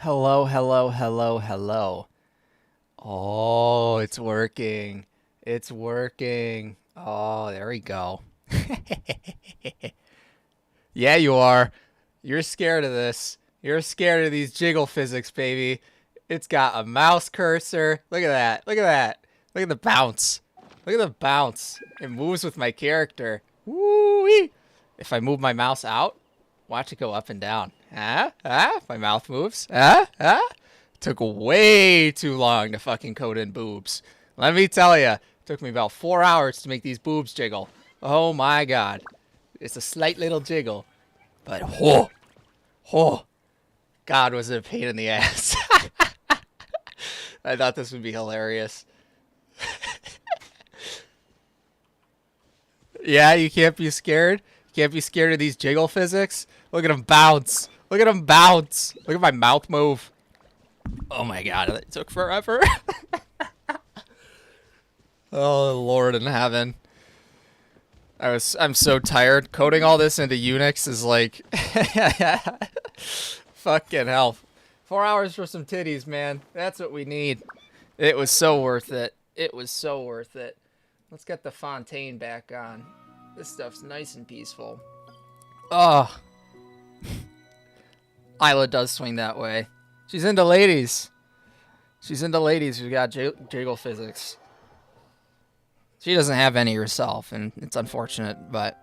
Hello, hello, hello, hello. Oh, it's working. It's working. Oh, there we go. Yeah, you are. You're scared of this. You're scared of these jiggle physics, baby. It's got a mouse cursor. Look at that. Look at that. Look at the bounce. Look at the bounce. It moves with my character. Woo-wee. If I move my mouse out, watch it go up and down. My mouth moves. Took way too long to fucking code in boobs. Let me tell you, it took me about 4 hours to make these boobs jiggle. Oh my god. It's a slight little jiggle. But, God, was it a pain in the ass. I thought this would be hilarious. Yeah, you can't be scared. You can't be scared of these jiggle physics. Look at him bounce. Look at him bounce. Look at my mouth move. Oh my god, it took forever. Oh, Lord in heaven. I'm so tired. Coding all this into Unix is like fucking hell. 4 hours for some titties, man. That's what we need. It was so worth it. It was so worth it. Let's get the fontaine back on. This stuff's nice and peaceful. Oh. Isla does swing that way. She's into ladies. She's into ladies who got jiggle physics. She doesn't have any herself, and it's unfortunate, but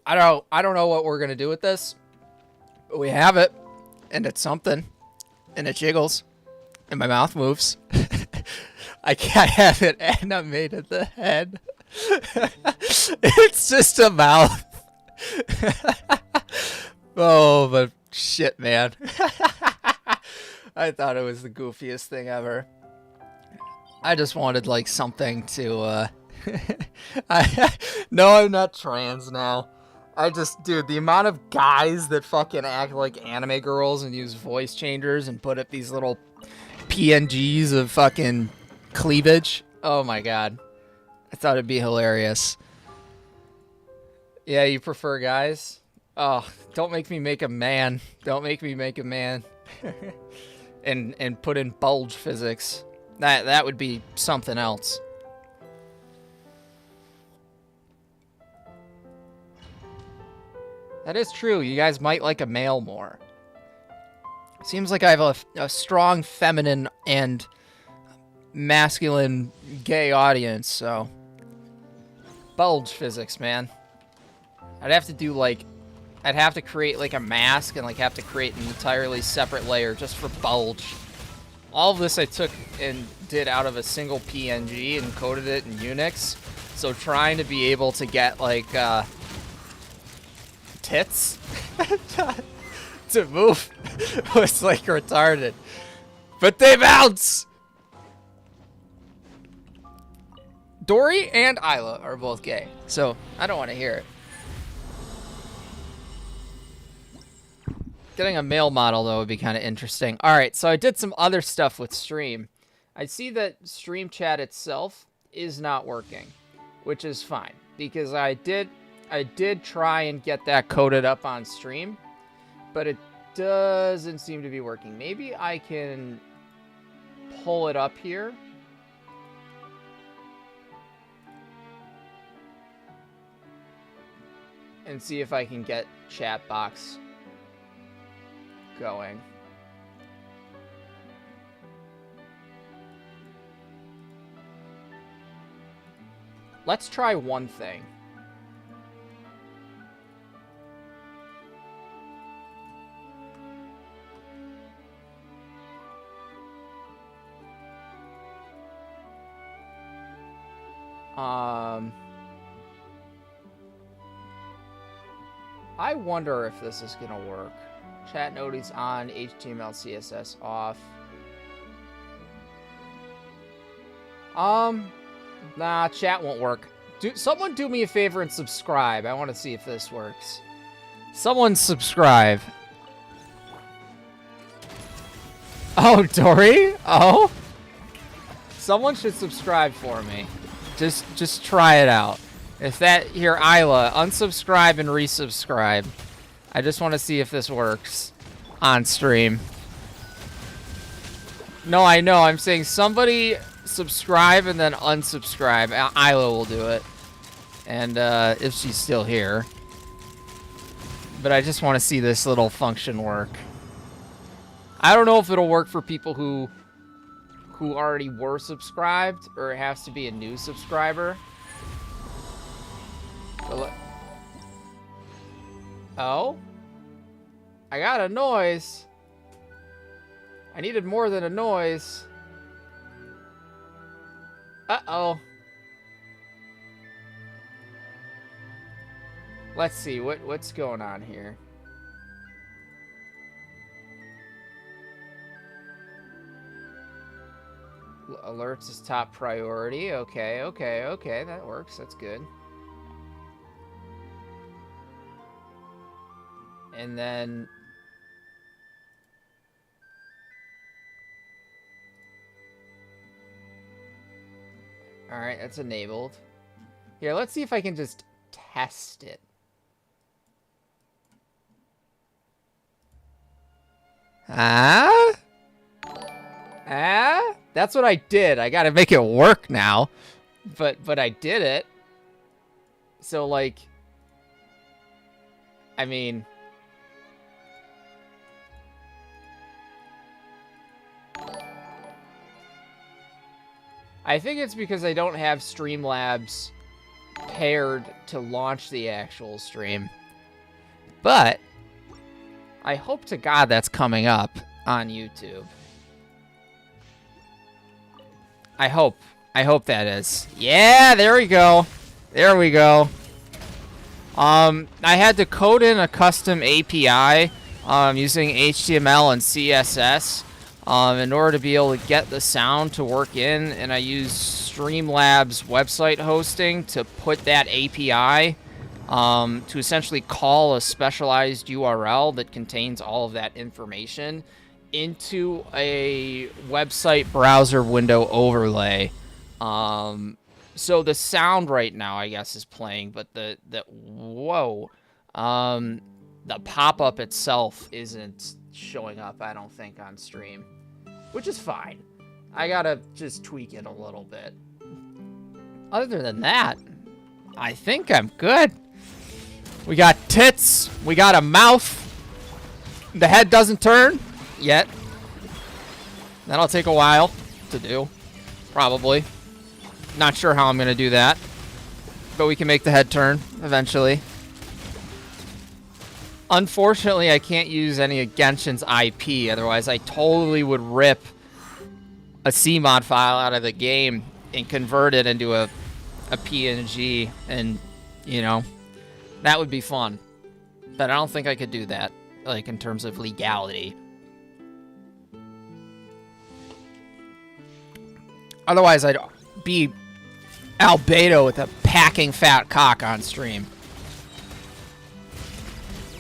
I don't know what we're gonna do with this. But we have it, and it's something, and it jiggles, and my mouth moves. I can't have it animated the head. It's just a mouth. Oh, but shit, man. I thought it was the goofiest thing ever. I just wanted, like, something to, No, I'm not trans now. Dude, the amount of guys that fucking act like anime girls and use voice changers and put up these little PNGs of fucking cleavage. Oh my god. I thought it'd be hilarious. Yeah, you prefer guys? Oh, don't make me make a man. Don't make me make a man. and put in bulge physics. That would be something else. That is true. You guys might like a male more. Seems like I have a strong feminine and masculine gay audience, so... Bulge physics, man. I'd have to create like a mask and like have to create an entirely separate layer just for bulge. All of this I took and did out of a single PNG and coded it in Unix. So trying to be able to get like tits to move was like retarded. But they bounce! Dory and Isla are both gay, so I don't want to hear it. Getting a male model, though, would be kind of interesting. Alright, so I did some other stuff with Stream. I see that Stream Chat itself is not working, which is fine, because I did try and get that coded up on Stream, but it doesn't seem to be working. Maybe I can pull it up here. And see if I can get chat box going. Let's try one thing. I wonder if this is gonna work. Chat notice on, HTML, CSS off. Nah, chat won't work. Someone do me a favor and subscribe. I want to see if this works. Someone subscribe. Oh, Dory? Oh? Someone should subscribe for me. Just try it out. If that... Here, Isla, unsubscribe and resubscribe. I just want to see if this works on stream. No, I know. I'm saying somebody subscribe and then unsubscribe. Isla will do it. And if she's still here. But I just want to see this little function work. I don't know if it'll work for people who already were subscribed, or it has to be a new subscriber. Oh? I got a noise. I needed more than a noise. Uh-oh. Let's see, what's going on here? Alerts is top priority. Okay, that works. That's good. And then... Alright, that's enabled. Here, let's see if I can just test it. That's what I did. I gotta make it work now. But I did it. So, like... I mean... I think it's because I don't have Streamlabs paired to launch the actual stream. But I hope to God that's coming up on YouTube. I hope that is. Yeah, there we go. There we go. I had to code in a custom API using HTML and CSS in order to be able to get the sound to work in, and I used Streamlabs website hosting to put that API to essentially call a specialized URL that contains all of that information into a website browser window overlay. So the sound right now, I guess, is playing, but the pop-up itself isn't showing up, I don't think, on stream, which is fine. I gotta just tweak it a little bit. Other than that, I think I'm good. We got tits, we got a mouth, the head doesn't turn yet. That'll take a while to do, probably. Not sure how I'm gonna do that, but we can make the head turn eventually. Unfortunately, I can't use any of Genshin's IP, otherwise I totally would rip a CMOD file out of the game and convert it into a PNG, and, you know, that would be fun. But I don't think I could do that, like, in terms of legality. Otherwise, I'd be Albedo with a packing fat cock on stream.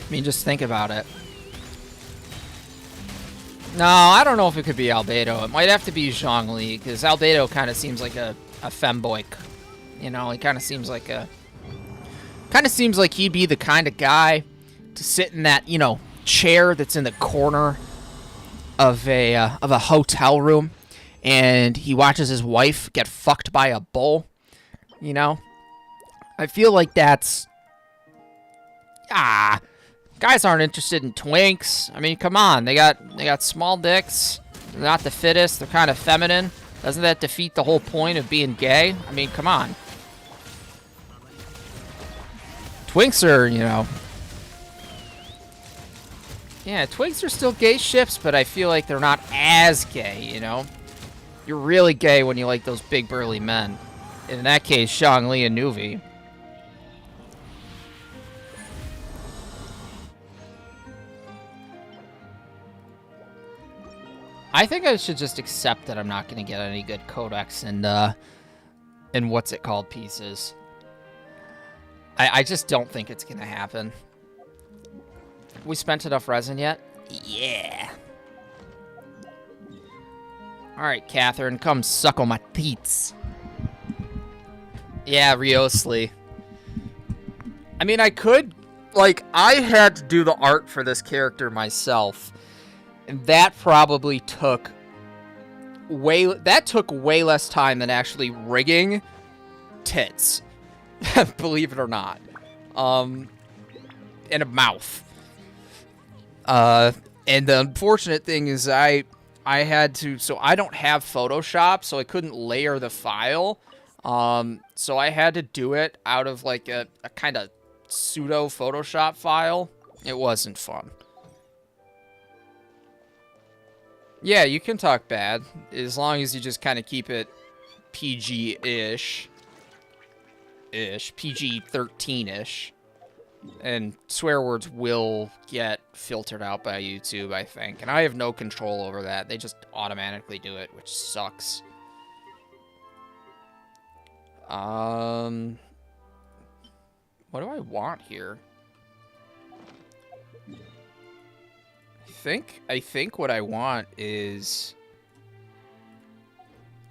I mean, just think about it. No, I don't know if it could be Albedo. It might have to be Zhongli, because Albedo kind of seems like a femboy. You know, he kind of seems like a... Kind of seems like he'd be the kind of guy to sit in that, you know, chair that's in the corner of a hotel room, and he watches his wife get fucked by a bull. You know? I feel like that's... Guys aren't interested in twinks. I mean, come on. They got small dicks. They're not the fittest. They're kind of feminine. Doesn't that defeat the whole point of being gay? I mean, come on. Twinks are, you know... Yeah, twinks are still gay ships, but I feel like they're not as gay, you know? You're really gay when you like those big burly men. In that case, Zhongli and Nuvi. I think I should just accept that I'm not going to get any good codecs and what's it called pieces. I just don't think it's going to happen. We spent enough resin yet? Yeah. Alright, Catherine, come suckle my teats. Yeah, Riosli. I mean, I could like, I had to do the art for this character myself, and that probably took way less time than actually rigging tits, believe it or not, and a mouth. And the unfortunate thing is I had to, so I don't have Photoshop, so I couldn't layer the file. So I had to do it out of like a kind of pseudo Photoshop file. It wasn't fun. Yeah, you can talk bad, as long as you just kind of keep it PG-ish. PG-13-ish. And swear words will get filtered out by YouTube, I think. And I have no control over that. They just automatically do it, which sucks. What do I want here? I think what I want is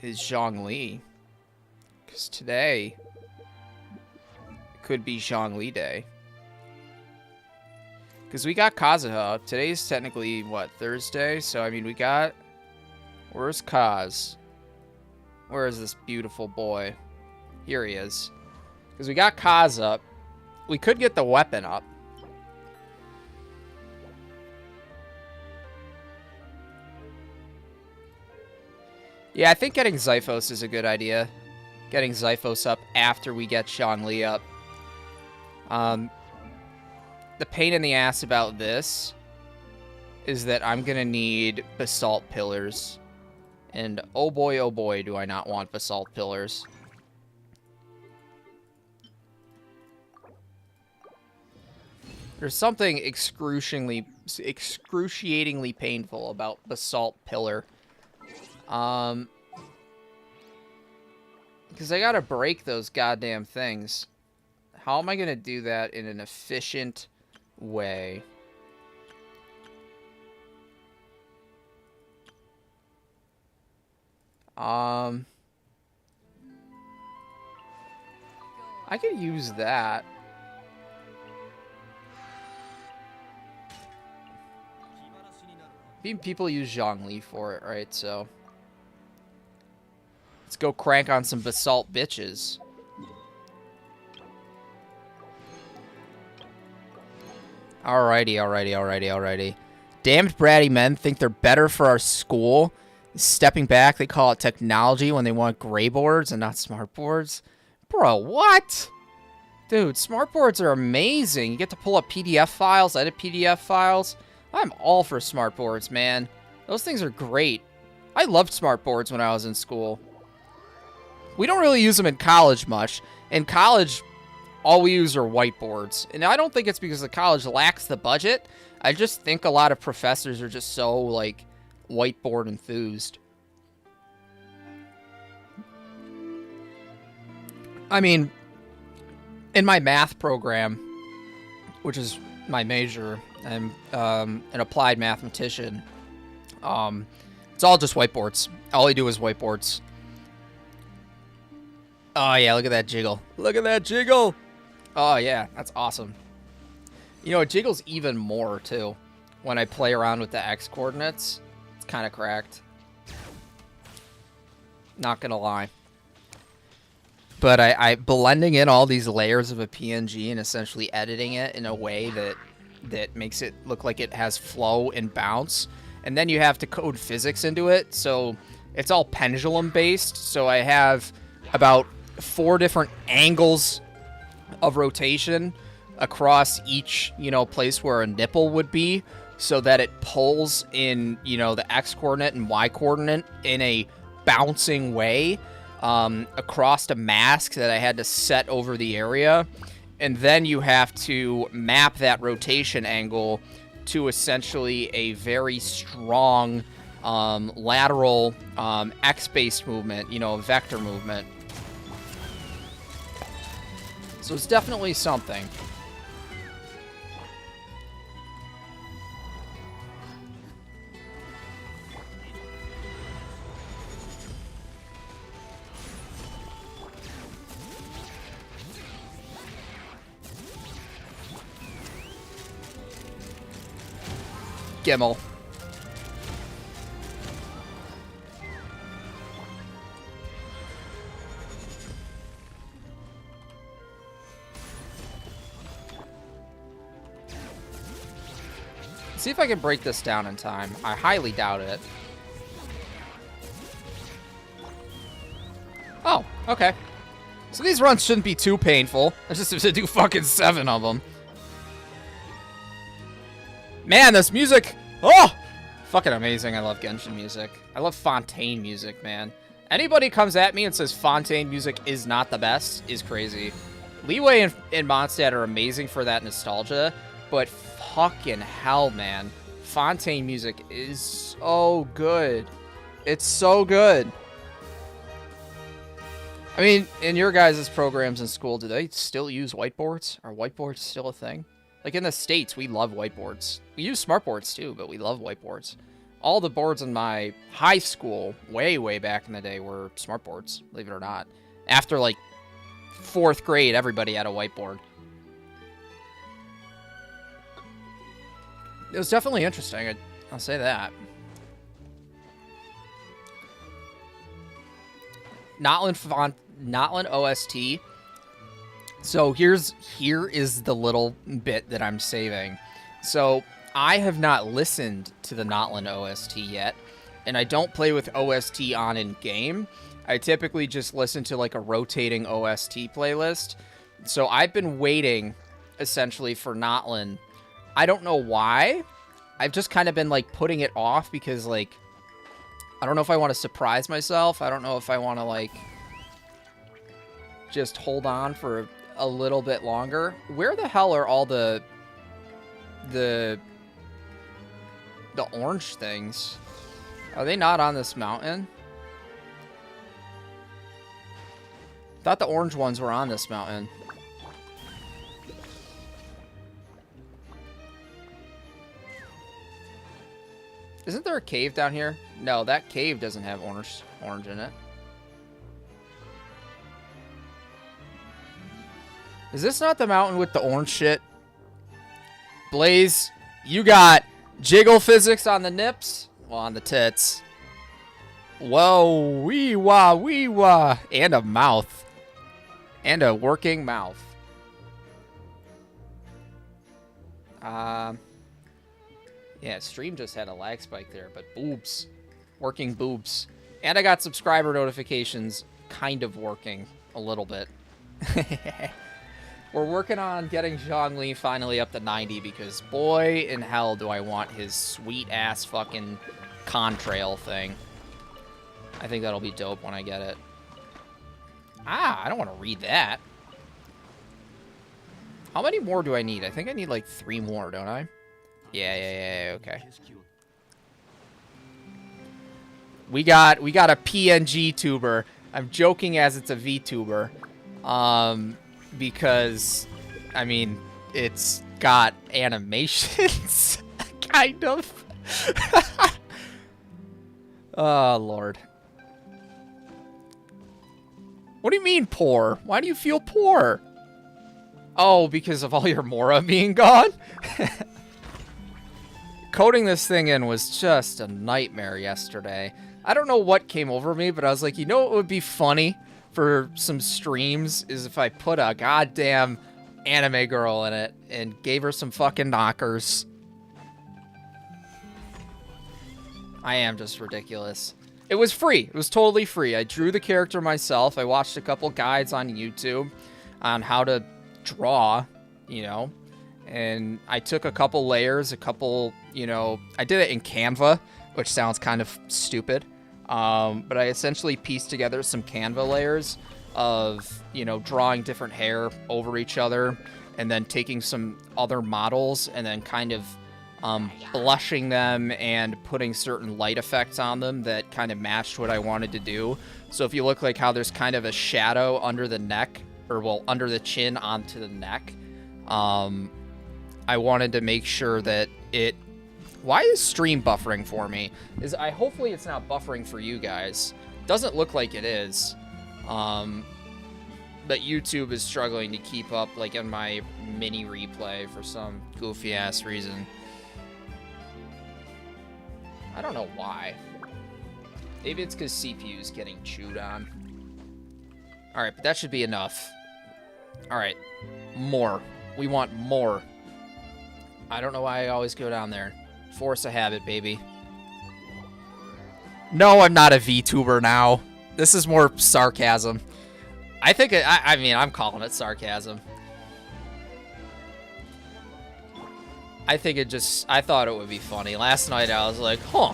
zhongli. Because today could be zhongli day. Because we got Kazuha. Today's technically, what, Thursday? So, I mean, we got... Where's Kaz? Where is this beautiful boy? Here he is. Because we got Kaz up. We could get the weapon up. Yeah, I think getting Xiphos is a good idea. Getting Xiphos up after we get Zhongli up. The pain in the ass about this is that I'm going to need basalt pillars. And oh boy, do I not want basalt pillars. There's something excruciatingly painful about basalt pillar. Because I gotta break those goddamn things. How am I gonna do that in an efficient way? I could use that. People use zhongli for it, right? So let's go crank on some basalt bitches. Alrighty. Damned bratty men think they're better for our school. Stepping back, they call it technology when they want gray boards and not smart boards. Bro, what? Dude, smart boards are amazing. You get to pull up PDF files, edit PDF files. I'm all for smart boards, man. Those things are great. I loved smart boards when I was in school. We don't really use them in college much. In college, all we use are whiteboards. And I don't think it's because the college lacks the budget. I just think a lot of professors are just so, like, whiteboard enthused. I mean, in my math program, which is my major, I'm an applied mathematician. It's all just whiteboards. All I do is whiteboards. Oh, yeah, look at that jiggle. Look at that jiggle! Oh, yeah, that's awesome. You know, it jiggles even more, too, when I play around with the X coordinates. It's kind of cracked. Not gonna lie. But I blending in all these layers of a PNG and essentially editing it in a way that makes it look like it has flow and bounce. And then you have to code physics into it, so it's all pendulum based. So I have about 4 different angles of rotation across each, you know, place where a nipple would be, so that it pulls in, you know, the X coordinate and Y coordinate in a bouncing way across a mask that I had to set over the area. And then you have to map that rotation angle to essentially a very strong lateral X-based movement, you know, a vector movement. So it's definitely something. Gimmel. See if I can break this down in time. I highly doubt it. Oh, okay. So these runs shouldn't be too painful. I just have to do fucking 7 of them. Man, this music, oh, fucking amazing. I love Genshin music. I love Fontaine music, man. Anybody comes at me and says Fontaine music is not the best is crazy. Leeway and Mondstadt are amazing for that nostalgia, but fucking hell, man. Fontaine music is so good. It's so good. I mean, in your guys' programs in school, do they still use whiteboards? Are whiteboards still a thing? Like in the States, we love whiteboards. We use smartboards too, but we love whiteboards. All the boards in my high school, way, way back in the day, were smartboards, believe it or not. After like 4th grade, everybody had a whiteboard. It was definitely interesting, I'll say that. Notlin OST. So here is the little bit that I'm saving. So I have not listened to the Notlin OST yet, and I don't play with OST on in game. I typically just listen to like a rotating OST playlist. So I've been waiting essentially for Notlin. I don't know why. I've just kind of been like putting it off because like I don't know if I want to surprise myself. I don't know if I want to like just hold on for a little bit longer. Where the hell are all the orange things? Are they not on this mountain? Thought the orange ones were on this mountain. Isn't there a cave down here? No, that cave doesn't have orange in it. Is this not the mountain with the orange shit? Blaze, you got jiggle physics on the nips? Well, on the tits. Whoa, wee-wah, wee-wah. And a mouth. And a working mouth. Yeah, stream just had a lag spike there, but boobs. Working boobs. And I got subscriber notifications kind of working a little bit. We're working on getting Zhongli finally up to 90 because boy in hell do I want his sweet-ass fucking contrail thing. I think that'll be dope when I get it. Ah, I don't want to read that. How many more do I need? I think I need like 3 more, don't I? Yeah, okay. We got a PNG tuber. I'm joking as it's a VTuber. Because, I mean, it's got animations, kind of. Oh, Lord. What do you mean poor? Why do you feel poor? Oh, because of all your Mora being gone? Coding this thing in was just a nightmare yesterday. I don't know what came over me, but I was like, you know what would be funny for some streams is if I put a goddamn anime girl in it and gave her some fucking knockers. I am just ridiculous. It was free. It was totally free. I drew the character myself. I watched a couple guides on YouTube on how to draw, you know, and I took a couple layers, you know, I did it in Canva, which sounds kind of stupid. But I essentially pieced together some Canva layers of, you know, drawing different hair over each other and then taking some other models and then kind of blushing them and putting certain light effects on them that kind of matched what I wanted to do. So if you look like how there's kind of a shadow under the neck, or well, under the chin onto the neck, I wanted to make sure that it... Why is stream buffering for me? Hopefully it's not buffering for you guys. Doesn't look like it is. But YouTube is struggling to keep up, like, in my mini replay for some goofy-ass reason. I don't know why. Maybe it's because CPU is getting chewed on. Alright, but that should be enough. Alright. More. We want more. I don't know why I always go down there. Force a habit, baby. No, I'm not a VTuber now. This is more sarcasm. I think I mean, I'm calling it sarcasm. I think I thought it would be funny. Last night I was like, huh,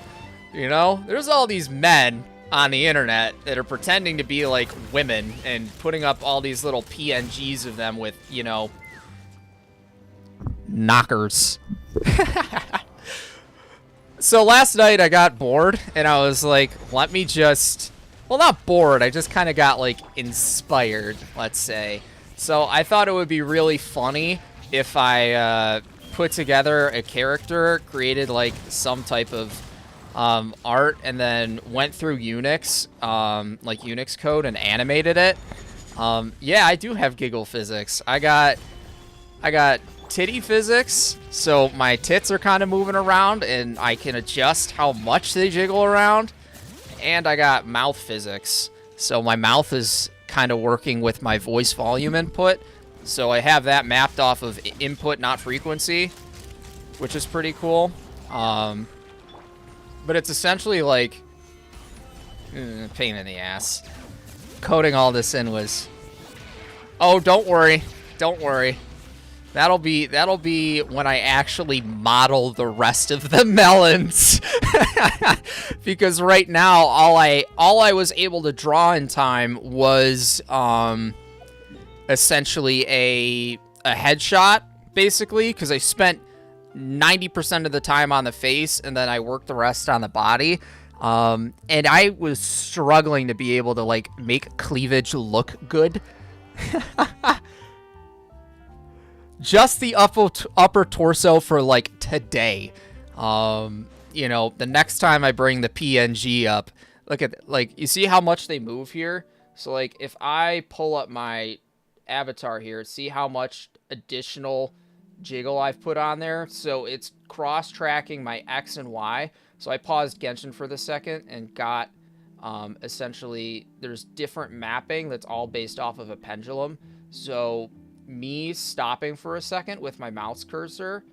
you know, there's all these men on the internet that are pretending to be like women and putting up all these little PNGs of them with, you know, knockers. So last night I got bored and I was like, let me just, well, not bored, I just kind of got like inspired, let's say. So I thought it would be really funny if I put together a character, created like some type of art, and then went through Unix, like Unix code, and animated it. Yeah, I do have giggle physics. I got titty physics, so my tits are kind of moving around, and I can adjust how much they jiggle around. And I got mouth physics, so my mouth is kind of working with my voice volume input. So I have that mapped off of input, not frequency, which is pretty cool. But it's essentially like pain in the ass. Coding all this in was... Oh, don't worry. Don't worry. That'll be when I actually model the rest of the melons. Because right now, all I was able to draw in time was essentially a headshot, basically, because I spent 90% of the time on the face, and then I worked the rest on the body. And I was struggling to be able to like make cleavage look good. Just the upper torso for like today. You know, the next time I bring the PNG up, look at, like, you see how much they move here? So like if I pull up my avatar here, see how much additional jiggle I've put on there? So it's cross-tracking my X and Y. So I paused Genshin for the second and got essentially there's different mapping that's all based off of a pendulum. So me stopping for a second with my mouse cursor,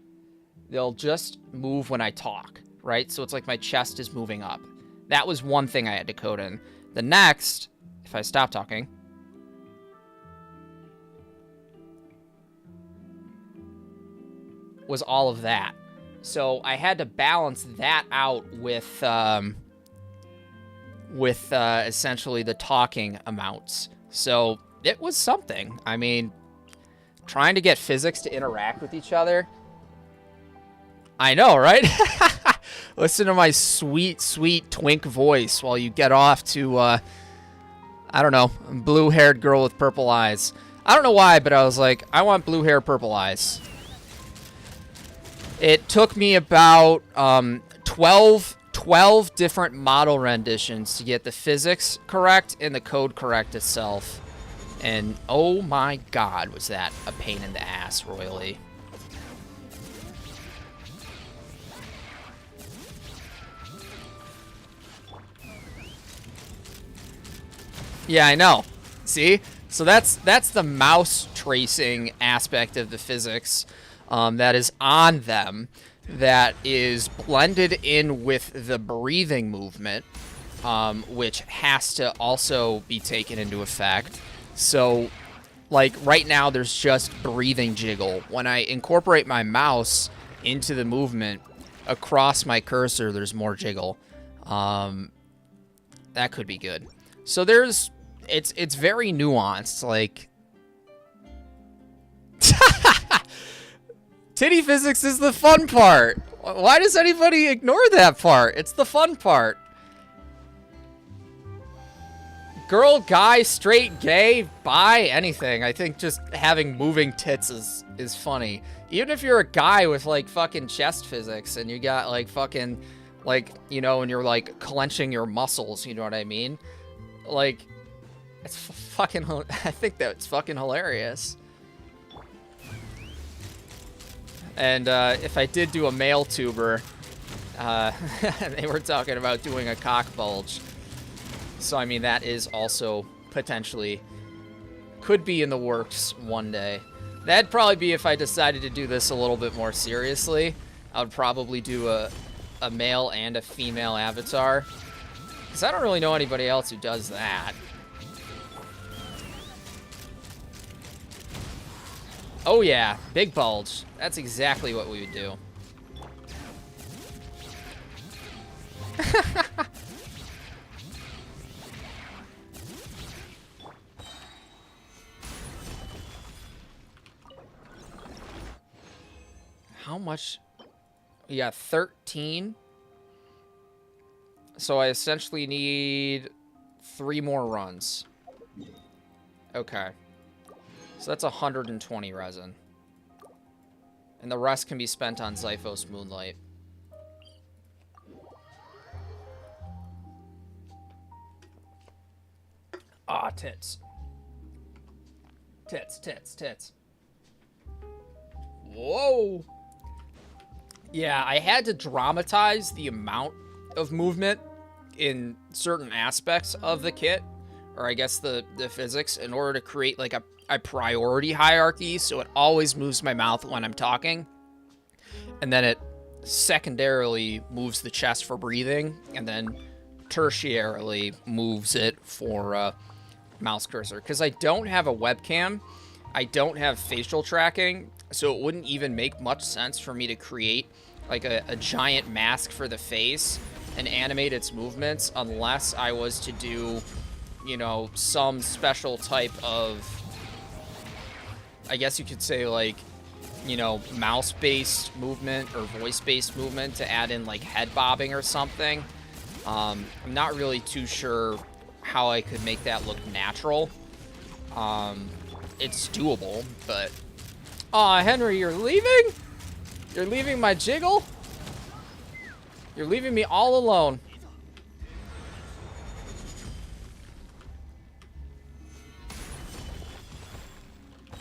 they'll just move when I talk, right? So it's like my chest is moving up. That was one thing I had to code in. The next, if I stop talking, was all of that. So I had to balance that out with essentially the talking amounts. So it was something. I mean, trying to get physics to interact with each other. I know, right? Listen to my sweet, sweet twink voice while you get off to, I don't know, blue-haired girl with purple eyes. I don't know why, but I was like, I want blue hair, purple eyes. It took me about 12 different model renditions to get the physics correct and the code correct itself. And oh my god, was that a pain in the ass, royally. Yeah, I know. See? So that's the mouse tracing aspect of the physics that is on them, that is blended in with the breathing movement, which has to also be taken into effect. So, like, right now there's just breathing jiggle. When I incorporate my mouse into the movement across my cursor, there's more jiggle. That could be good. So there's... It's very nuanced, like... Titty physics is the fun part. Why does anybody ignore that part? It's the fun part. Girl, guy, straight, gay, bi, anything. I think just having moving tits is funny. Even if you're a guy with, like, fucking chest physics and you got, like, fucking, like, you know, and you're, like, clenching your muscles, you know what I mean? Like... It's fucking... I think that's fucking hilarious. And if I did do a male tuber, They were talking about doing a cock bulge. So, I mean, that is also potentially could be in the works one day. That'd probably be if I decided to do this a little bit more seriously. I would probably do a male and a female avatar. Because I don't really know anybody else who does that. Oh yeah, big bulge. That's exactly what we would do. How much? Yeah, 13. So I essentially need 3 more runs. Okay. So that's 120 resin. And the rest can be spent on Xiphos Moonlight. Ah, tits. Tits, tits, tits. Whoa! Yeah, I had to dramatize the amount of movement in certain aspects of the kit, or I guess the physics, in order to create like a priority hierarchy, so it always moves my mouth when I'm talking, and then it secondarily moves the chest for breathing, and then tertiarily moves it for mouse cursor. Because I don't have a webcam, I don't have facial tracking, so it wouldn't even make much sense for me to create like a giant mask for the face and animate its movements unless I was to do, you know, some special type of, I guess you could say, like, you know, mouse-based movement or voice-based movement to add in like head bobbing or something. I'm not really too sure how I could make that look natural. It's doable, but... Aw, Henry, you're leaving? You're leaving my jiggle? You're leaving me all alone.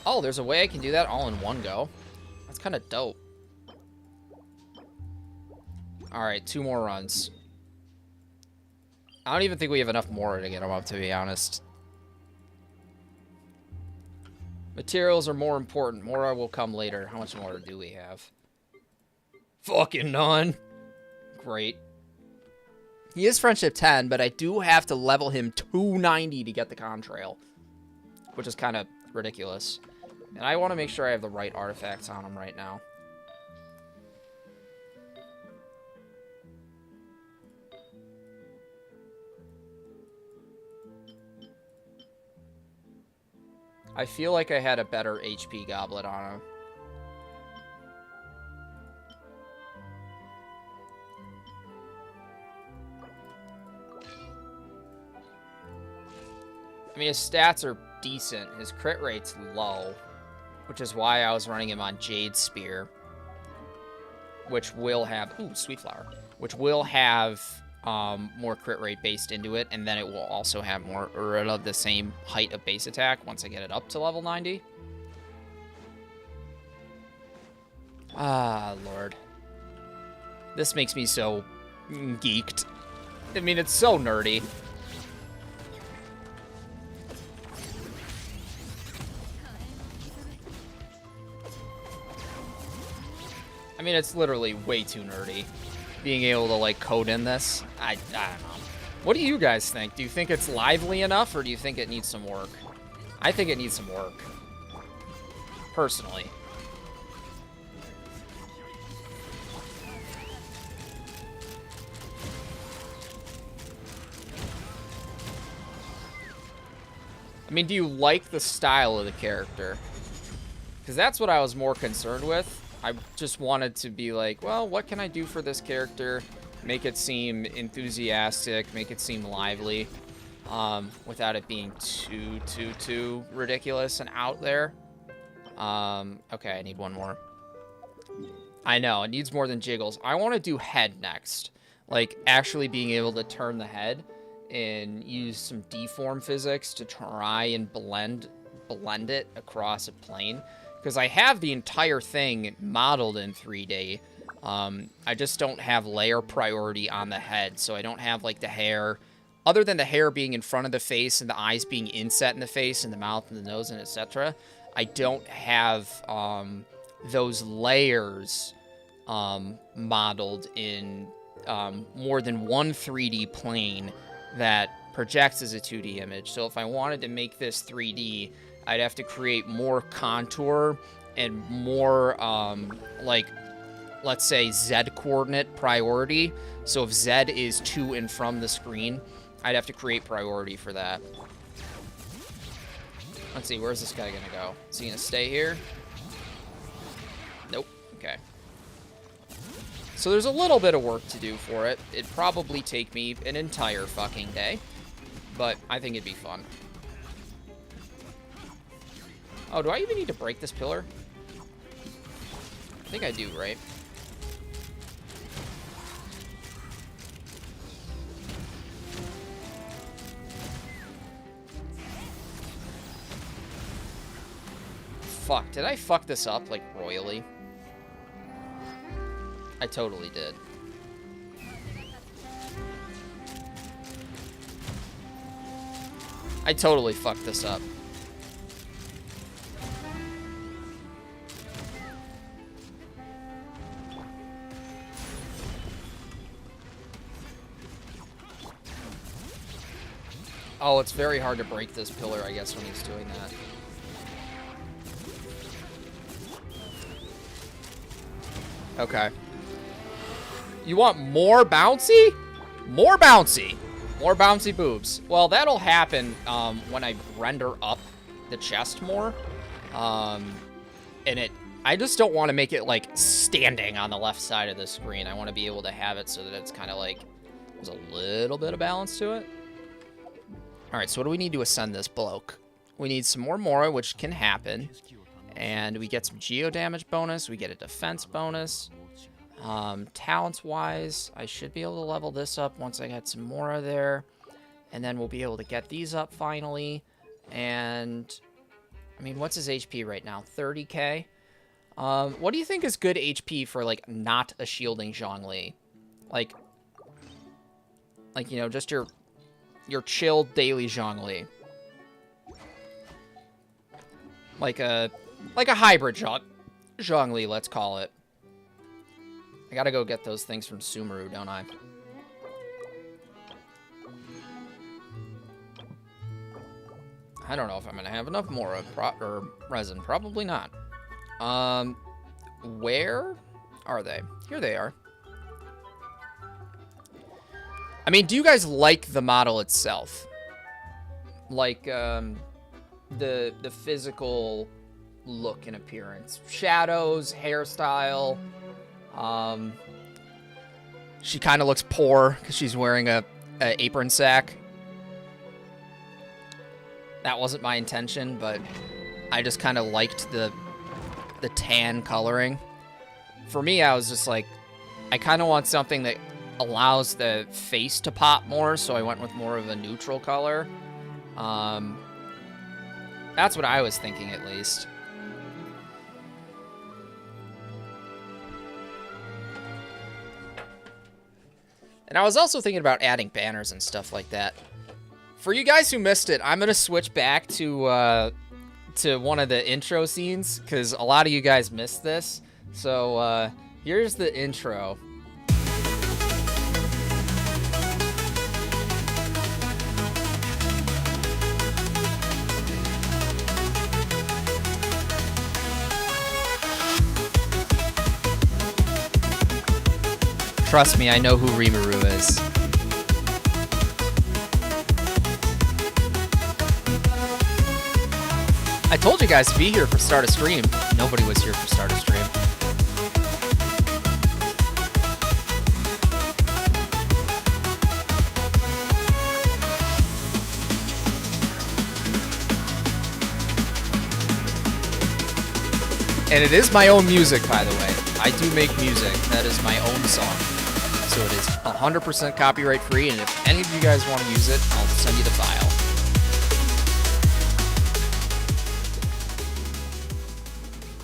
Oh, there's a way I can do that all in one go. That's kind of dope. Alright, 2 more runs. I don't even think we have enough more to get them up, to be honest. Materials are more important. More will come later. How much more do we have? Fucking none. Great. He is friendship 10, but I do have to level him 290 to get the contrail, which is kind of ridiculous. And I want to make sure I have the right artifacts on him right now. I feel like I had a better HP goblet on him. I mean, his stats are decent. His crit rate's low, which is why I was running him on Jade Spear, which will have... Ooh, Sweet Flower. Which will have more crit rate based into it, and then it will also have more, or of the same height of base attack once I get it up to level 90. Ah, Lord. This makes me so geeked. I mean, it's so nerdy. I mean, it's literally way too nerdy. Being able to, like, code in this. I don't know. What do you guys think? Do you think it's lively enough, or do you think it needs some work? I think it needs some work. Personally. I mean, do you like the style of the character? Because that's what I was more concerned with. I just wanted to be like, well, what can I do for this character? Make it seem enthusiastic, make it seem lively, without it being too ridiculous and out there. Okay, I need one more. I know, it needs more than jiggles. I want to do head next. Like, actually being able to turn the head and use some deform physics to try and blend it across a plane. Because I have the entire thing modeled in 3D, I just don't have layer priority on the head, so I don't have, like, the hair. Other than the hair being in front of the face and the eyes being inset in the face and the mouth and the nose and etc., I don't have those layers modeled in more than one 3D plane that projects as a 2D image. So if I wanted to make this 3D, I'd have to create more contour and more, like, let's say Z coordinate priority. So if Z is to and from the screen, I'd have to create priority for that. Let's see, where's this guy gonna go? Is he gonna stay here? Nope. Okay. So there's a little bit of work to do for it. It'd probably take me an entire fucking day, but I think it'd be fun. Oh, do I even need to break this pillar? I think I do, right? Fuck, did I fuck this up, like, royally? I totally did. I totally fucked this up. Oh, it's very hard to break this pillar, I guess, when he's doing that. Okay. You want more bouncy? More bouncy. More bouncy boobs. Well, that'll happen when I render up the chest more. And I just don't want to make it, like, standing on the left side of the screen. I want to be able to have it so that it's kind of like there's a little bit of balance to it. All right, so what do we need to ascend this bloke? We need some more Mora, which can happen. And we get some geo damage bonus. We get a defense bonus. Talents-wise, I should be able to level this up once I get some Mora there. And then we'll be able to get these up finally. And, I mean, what's his HP right now? 30k? What do you think is good HP for, like, not a shielding zhongli? Like, you know, just your chilled daily zhongli. Like a hybrid zhongli, let's call it. I gotta go get those things from Sumeru, don't I? I don't know if I'm gonna have enough Mora or resin. Probably not. Where are they? Here they are. I mean, do you guys like the model itself? Like, the physical look and appearance. Shadows, hairstyle. She kind of looks poor because she's wearing a apron sack. That wasn't my intention, but I just kind of liked the tan coloring. For me, I was just like, I kind of want something that allows the face to pop more, so I went with more of a neutral color. That's what I was thinking, at least. And I was also thinking about adding banners and stuff like that. For you guys who missed it, I'm going to switch back to one of the intro scenes, because a lot of you guys missed this. So here's the intro. Trust me, I know who Rimuru is. I told you guys to be here for start of stream. Nobody was here for start of stream. And it is my own music, by the way. I do make music. That is my own song. So it is 100% copyright free, and if any of you guys want to use it, I'll send you the file.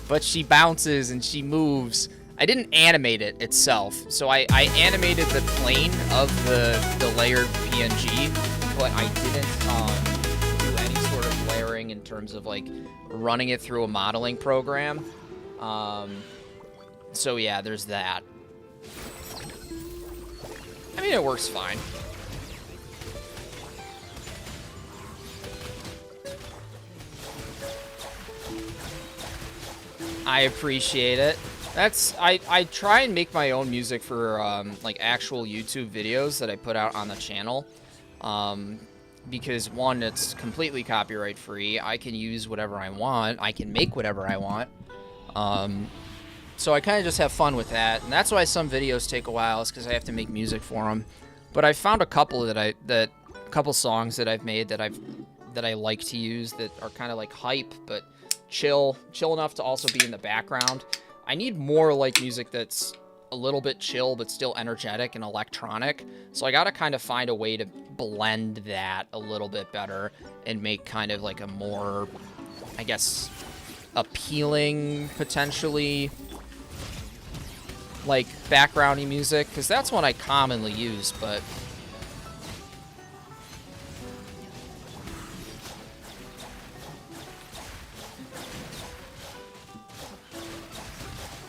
But she bounces and she moves. I didn't animate it itself. So I animated the plane of the layered PNG, but I didn't do any sort of layering in terms of like running it through a modeling program. So yeah, there's that. I mean, it works fine. I appreciate it. I try and make my own music for like actual YouTube videos that I put out on the channel, because one, it's completely copyright free. I can use whatever I want. I can make whatever I want. So I kind of just have fun with that, and that's why some videos take a while, is because I have to make music for them. But I found a couple couple songs that I've made that I like to use that are kind of like hype, but chill enough to also be in the background. I need more like music that's a little bit chill but still energetic and electronic. So I gotta kind of find a way to blend that a little bit better and make kind of like a more, I guess, appealing, potentially, like backgroundy music, because that's what I commonly use, but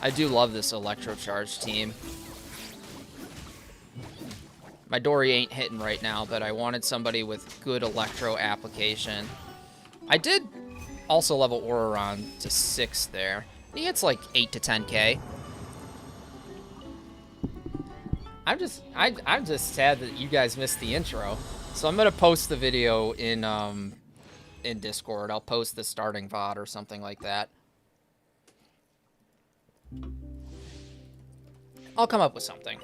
I do love this electrocharge team. My Dory ain't hitting right now, but I wanted somebody with good electro application. I did also level Auroron to 6 there. He hits like 8 to 10k. I'm just sad that you guys missed the intro. So I'm gonna post the video in Discord. I'll post the starting VOD or something like that. I'll come up with something.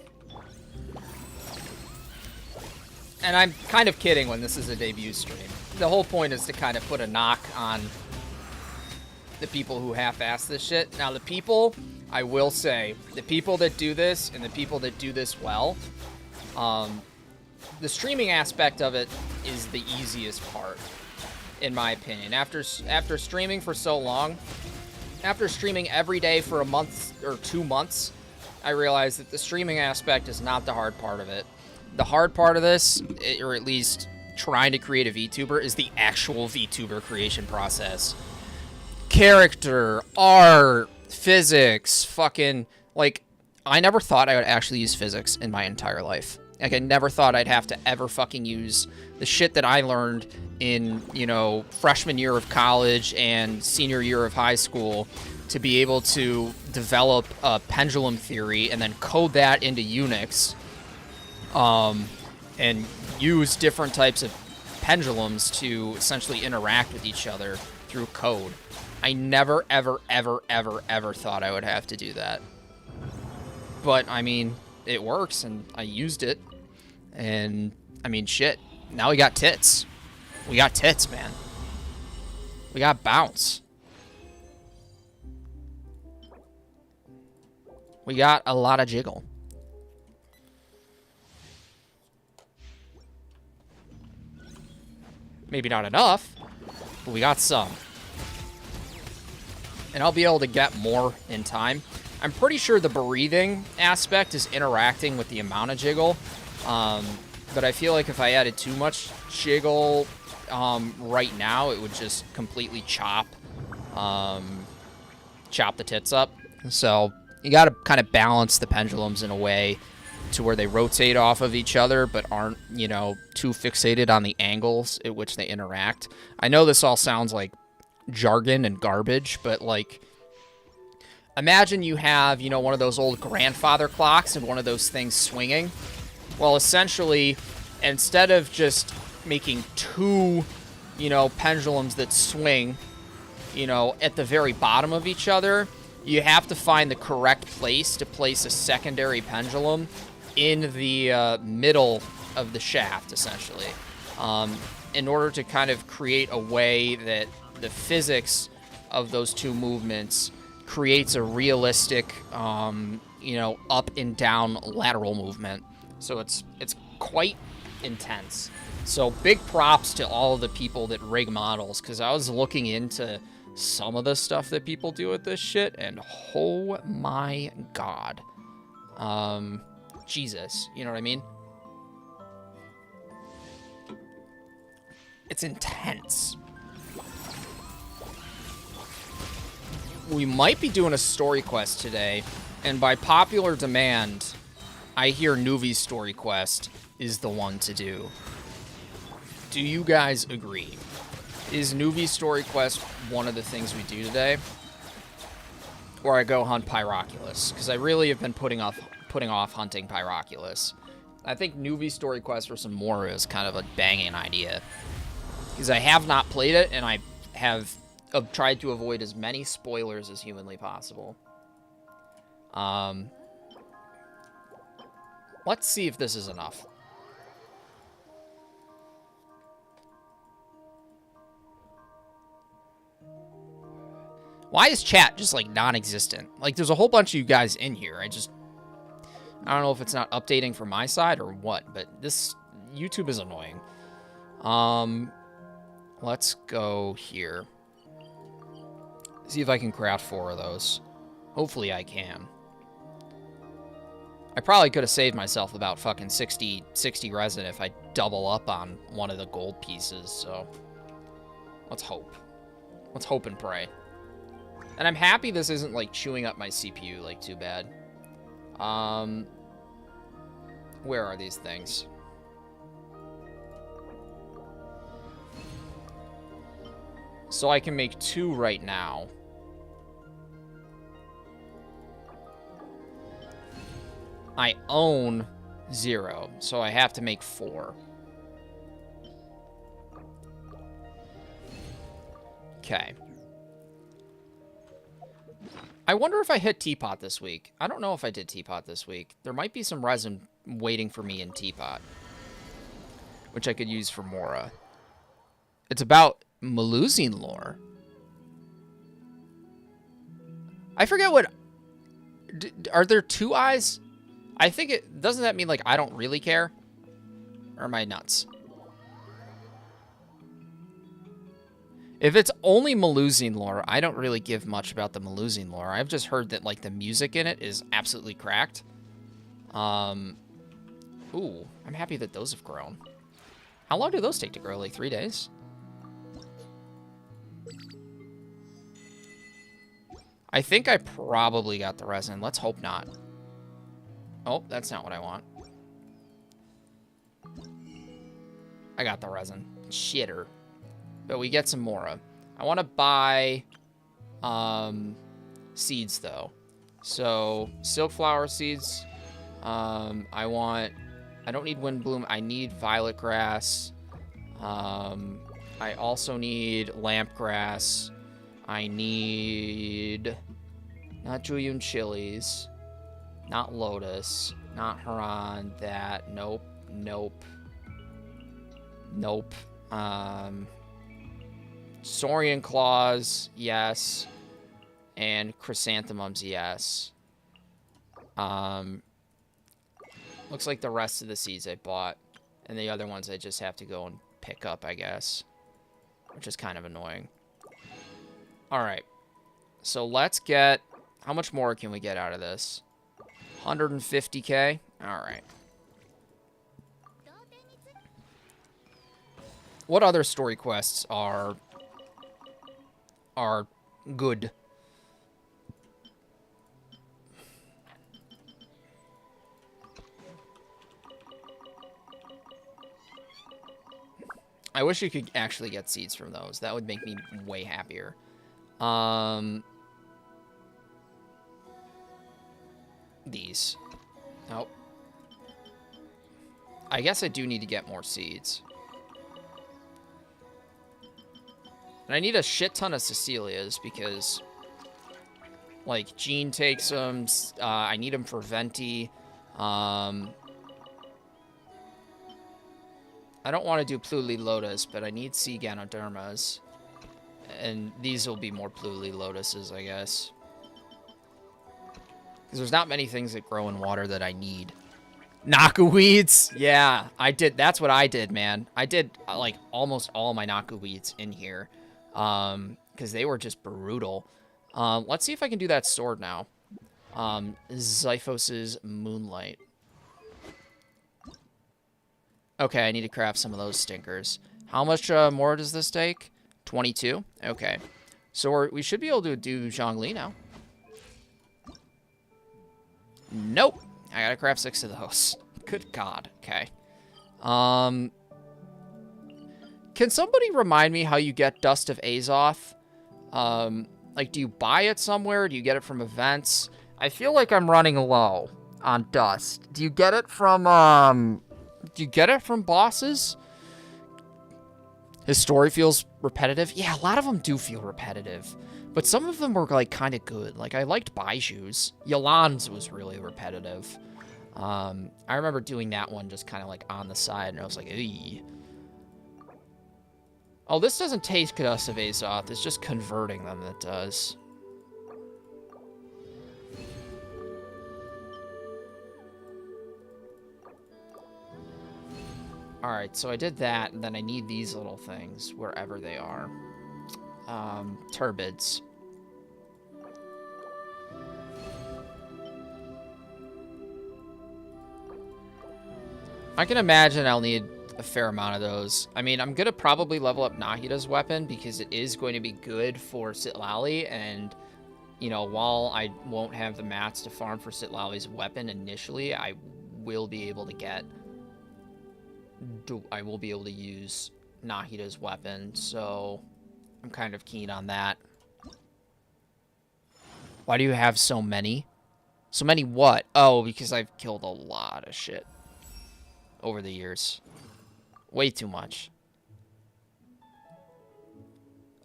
And I'm kind of kidding when this is a debut stream. The whole point is to kind of put a knock on the people who half-ass this shit. Now, the people, I will say, the people that do this and the people that do this well, the streaming aspect of it is the easiest part, in my opinion. After streaming for so long, after streaming every day for a month or 2 months, I realized that the streaming aspect is not the hard part of it. The hard part of this, or at least trying to create a VTuber, is the actual VTuber creation process. Character, art, physics, fucking, like, I never thought I would actually use physics in my entire life. Like, I never thought I'd have to ever fucking use the shit that I learned in, you know, freshman year of college and senior year of high school to be able to develop a pendulum theory and then code that into Unix, and use different types of pendulums to essentially interact with each other through code. I never, ever, ever, ever, ever thought I would have to do that. But, I mean, it works, and I used it. And, I mean, shit. Now we got tits. We got tits, man. We got bounce. We got a lot of jiggle. Maybe not enough, but we got some. And I'll be able to get more in time. I'm pretty sure the breathing aspect is interacting with the amount of jiggle. But I feel like if I added too much jiggle right now, it would just completely chop the tits up. So you got to kind of balance the pendulums in a way to where they rotate off of each other but aren't, you know, too fixated on the angles at which they interact. I know this all sounds like jargon and garbage, but like, imagine you have, you know, one of those old grandfather clocks and one of those things swinging. Well, essentially, instead of just making two, you know, pendulums that swing, you know, at the very bottom of each other, you have to find the correct place to place a secondary pendulum in the middle of the shaft, essentially, in order to kind of create a way that the physics of those two movements creates a realistic, you know, up and down lateral movement. So it's quite intense. So big props to all of the people that rig models, because I was looking into some of the stuff that people do with this shit, and oh my god. Jesus, you know what I mean? It's intense. We might be doing a story quest today, and by popular demand, I hear Nuvi's story quest is the one to do. Do you guys agree? Is Nuvi's story quest one of the things we do today? Or I go hunt Pyroculus? Because I really have been putting off hunting Pyroculus. I think Nuvi's story quest for some Mora is kind of a banging idea. Because I have not played it, and I have tried to avoid as many spoilers as humanly possible. Let's see if this is enough. Why is chat just, like, non-existent? Like, there's a whole bunch of you guys in here. I don't know if it's not updating from my side or what, but this YouTube is annoying. Let's go here. See if I can craft 4 of those. Hopefully I can. I probably could have saved myself about fucking 60 resin if I double up on one of the gold pieces, so let's hope. Let's hope and pray. And I'm happy this isn't, like, chewing up my CPU, like, too bad. Where are these things? So I can make 2 right now. I own 0, so I have to make 4. Okay. I wonder if I hit Teapot this week. I don't know if I did Teapot this week. There might be some resin waiting for me in Teapot, which I could use for Mora. It's about Melusine lore. I forget what... Are there 2 eyes? I think it... Doesn't that mean, like, I don't really care? Or am I nuts? If it's only Melusine lore, I don't really give much about the Melusine lore. I've just heard that, like, the music in it is absolutely cracked. Ooh, I'm happy that those have grown. How long do those take to grow? Like 3 days? I think I probably got the resin. Let's hope not. Oh, that's not what I want. I got the resin. Shitter. But we get some Mora. I want to buy seeds, though. So, silk flower seeds. I don't need wind bloom. I need violet grass. I also need lamp grass. I need not Julian chilies. Not lotus. Not Haran. That. Nope. Nope. Nope. Saurian claws, yes. And chrysanthemums, yes. Looks like the rest of the seeds I bought. And the other ones I just have to go and pick up, I guess. Which is kind of annoying. Alright. So let's get... How much more can we get out of this? 150k? Alright. What other story quests are good? I wish you could actually get seeds from those. That would make me way happier. These. Oh. I guess I do need to get more seeds. And I need a shit ton of Cecilias because, like, Jean takes them. I need them for Venti. I don't want to do Pluli Lotus, but I need sea Ganodermas. And these will be more Pluli Lotuses, I guess. Because there's not many things that grow in water that I need. Naku weeds! Yeah, I did. That's what I did, man. I did, like, almost all my Naku weeds in here. Because they were just brutal. Let's see if I can do that sword now. Xiphos's Moonlight. Okay, I need to craft some of those stinkers. How much more does this take? 22? Okay. So we should be able to do zhongli now. Nope. I gotta craft 6 of those. Good God. Okay. Can somebody remind me how you get Dust of Azoth? Like, do you buy it somewhere? Do you get it from events? I feel like I'm running low on dust. Do you get it from, bosses? His story feels repetitive. Yeah, a lot of them do feel repetitive. But some of them were, like, kind of good. Like, I liked Baiju's. Yolan's was really repetitive. I remember doing that one just kind of, like, on the side, and I was like, eey. Oh, this doesn't taste Dust of Azoth. It's just converting them that does. Alright, so I did that, and then I need these little things, wherever they are. Turbids. I can imagine I'll need a fair amount of those. I mean, I'm going to probably level up Nahida's weapon, because it is going to be good for Citlali, and, you know, while I won't have the mats to farm for Citlali's weapon initially, I will be able to get... I will be able to use Nahida's weapon, so I'm kind of keen on that. Why do you have so many? So many what? Oh, because I've killed a lot of shit over the years. Way too much.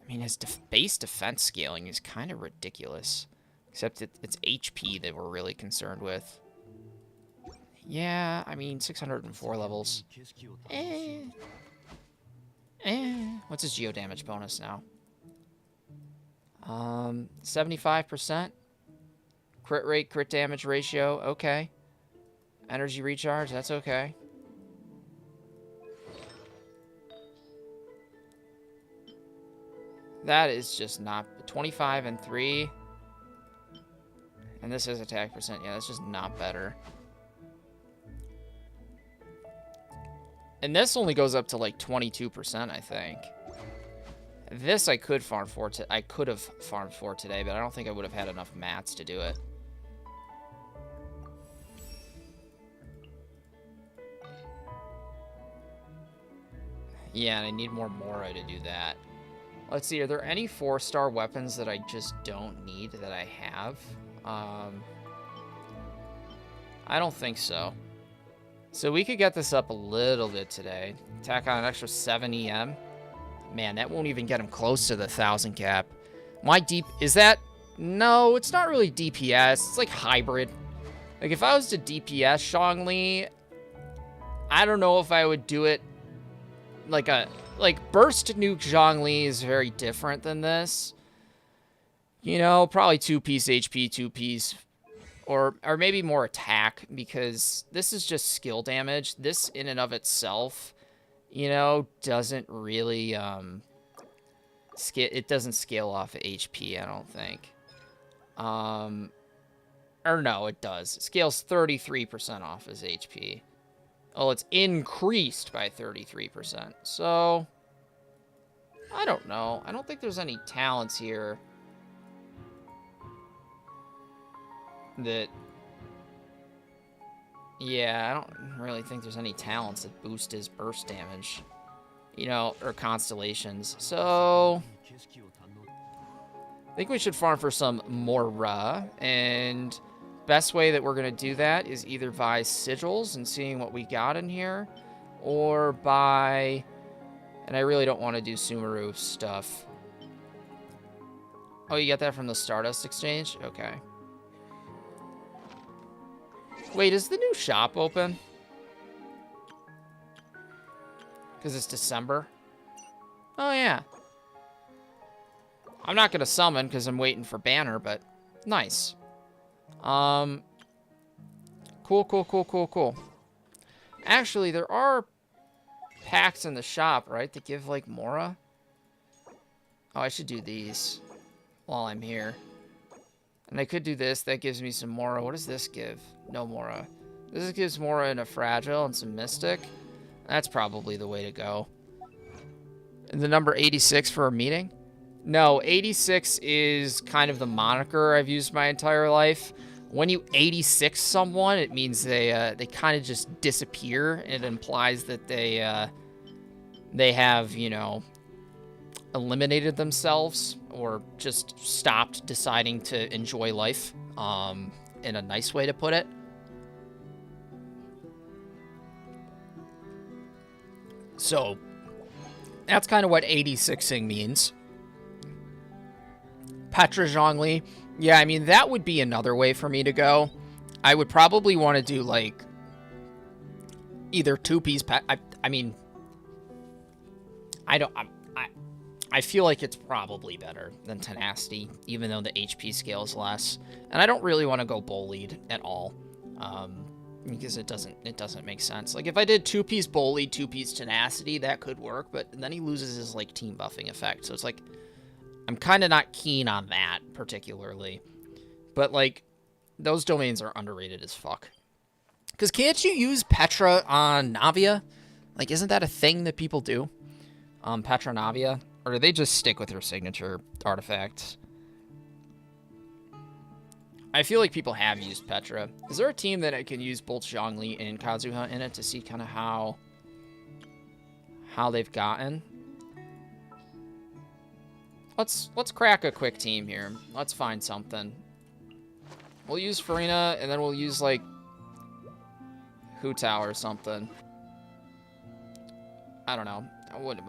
I mean, his base defense scaling is kind of ridiculous. Except it's HP that we're really concerned with. Yeah, I mean, 604 levels. What's his geo damage bonus now? 75%. Crit rate, crit damage ratio, okay. Energy recharge, that's okay. That is just not... 25 and 3. And this is attack percent. Yeah, that's just not better. And this only goes up to like 22%, I think. This I could farm for. I could have farmed for today, but I don't think I would have had enough mats to do it. Yeah, and I need more Mora to do that. Let's see, are there any 4-star weapons that I just don't need that I have? I don't think so. So we could get this up a little bit today. Tack on an extra 7 EM. Man, that won't even get him close to the 1,000 cap. My deep... Is that... No, it's not really DPS. It's like hybrid. Like, if I was to DPS Zhongli, I don't know if I would do it like a... Like, burst nuke Zhongli is very different than this. You know, probably 2-piece HP, 2-piece... Or maybe more attack, because this is just skill damage. This, in and of itself, you know, doesn't really, it doesn't scale off of HP, I don't think. Or no, it does. It scales 33% off his HP. Oh, it's increased by 33%. So, I don't know. I don't think there's any talents here that... Yeah, I don't really think there's any talents that boost his burst damage. You know, or constellations. So... I think we should farm for some Mora, and best way that we're going to do that is either buy sigils and seeing what we got in here, or buy... And I really don't want to do Sumeru stuff. Oh, you get that from the Stardust Exchange? Okay. Wait, is the new shop open? Because it's December? Oh, yeah. I'm not going to summon because I'm waiting for Banner, but nice. Cool. Actually, there are packs in the shop, right, that give, like, Mora? Oh, I should do these while I'm here. And I could do this. That gives me some Mora. What does this give? No Mora. This gives Mora and a Fragile and some Mystic. That's probably the way to go. And the number 86 for a meeting? No, 86 is kind of the moniker I've used my entire life. When you 86 someone, it means they kind of just disappear. It implies that they have, you know, eliminated themselves or just stopped deciding to enjoy life, in a nice way to put it. So that's kind of what 86ing means. Petra zhongli. Yeah, I mean, that would be another way for me to go. I would probably want to do, like, either two-piece I mean, I feel like it's probably better than tenacity, even though the HP scale is less. And I don't really want to go bullied at all, because it doesn't make sense. Like, if I did two-piece bullied, two-piece tenacity, that could work, but then he loses his, like, team buffing effect. So it's like, I'm kind of not keen on that, particularly. But, like, those domains are underrated as fuck. Because can't you use Petra on Navia? Like, isn't that a thing that people do? Petra Navia? Or do they just stick with their signature artifacts? I feel like people have used Petra. Is there a team that I can use both Zhongli and Kazuha in it to see kind of how they've gotten? Let's crack a quick team here. Let's find something. We'll use Farina, and then we'll use, like, Hu Tao or something. I don't know. I would,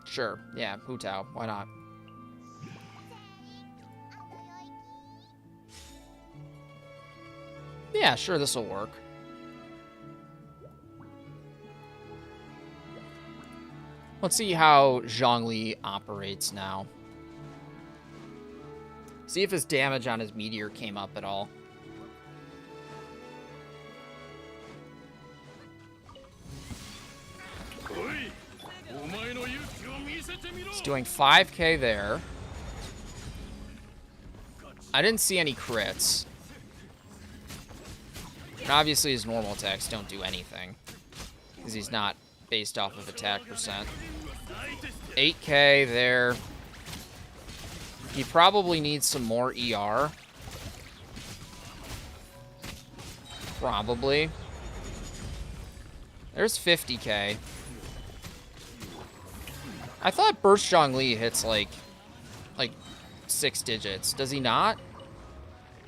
sure. Yeah, Hu Tao. Why not? Yeah, sure, this will work. Let's see how Zhongli operates now. See if his damage on his meteor came up at all. He's doing 5k there. I didn't see any crits. And obviously his normal attacks don't do anything, because he's not based off of attack percent. 8k there. He probably needs some more ER. Probably. There's 50k. I thought Burst Zhongli hits like 6 digits. Does he not?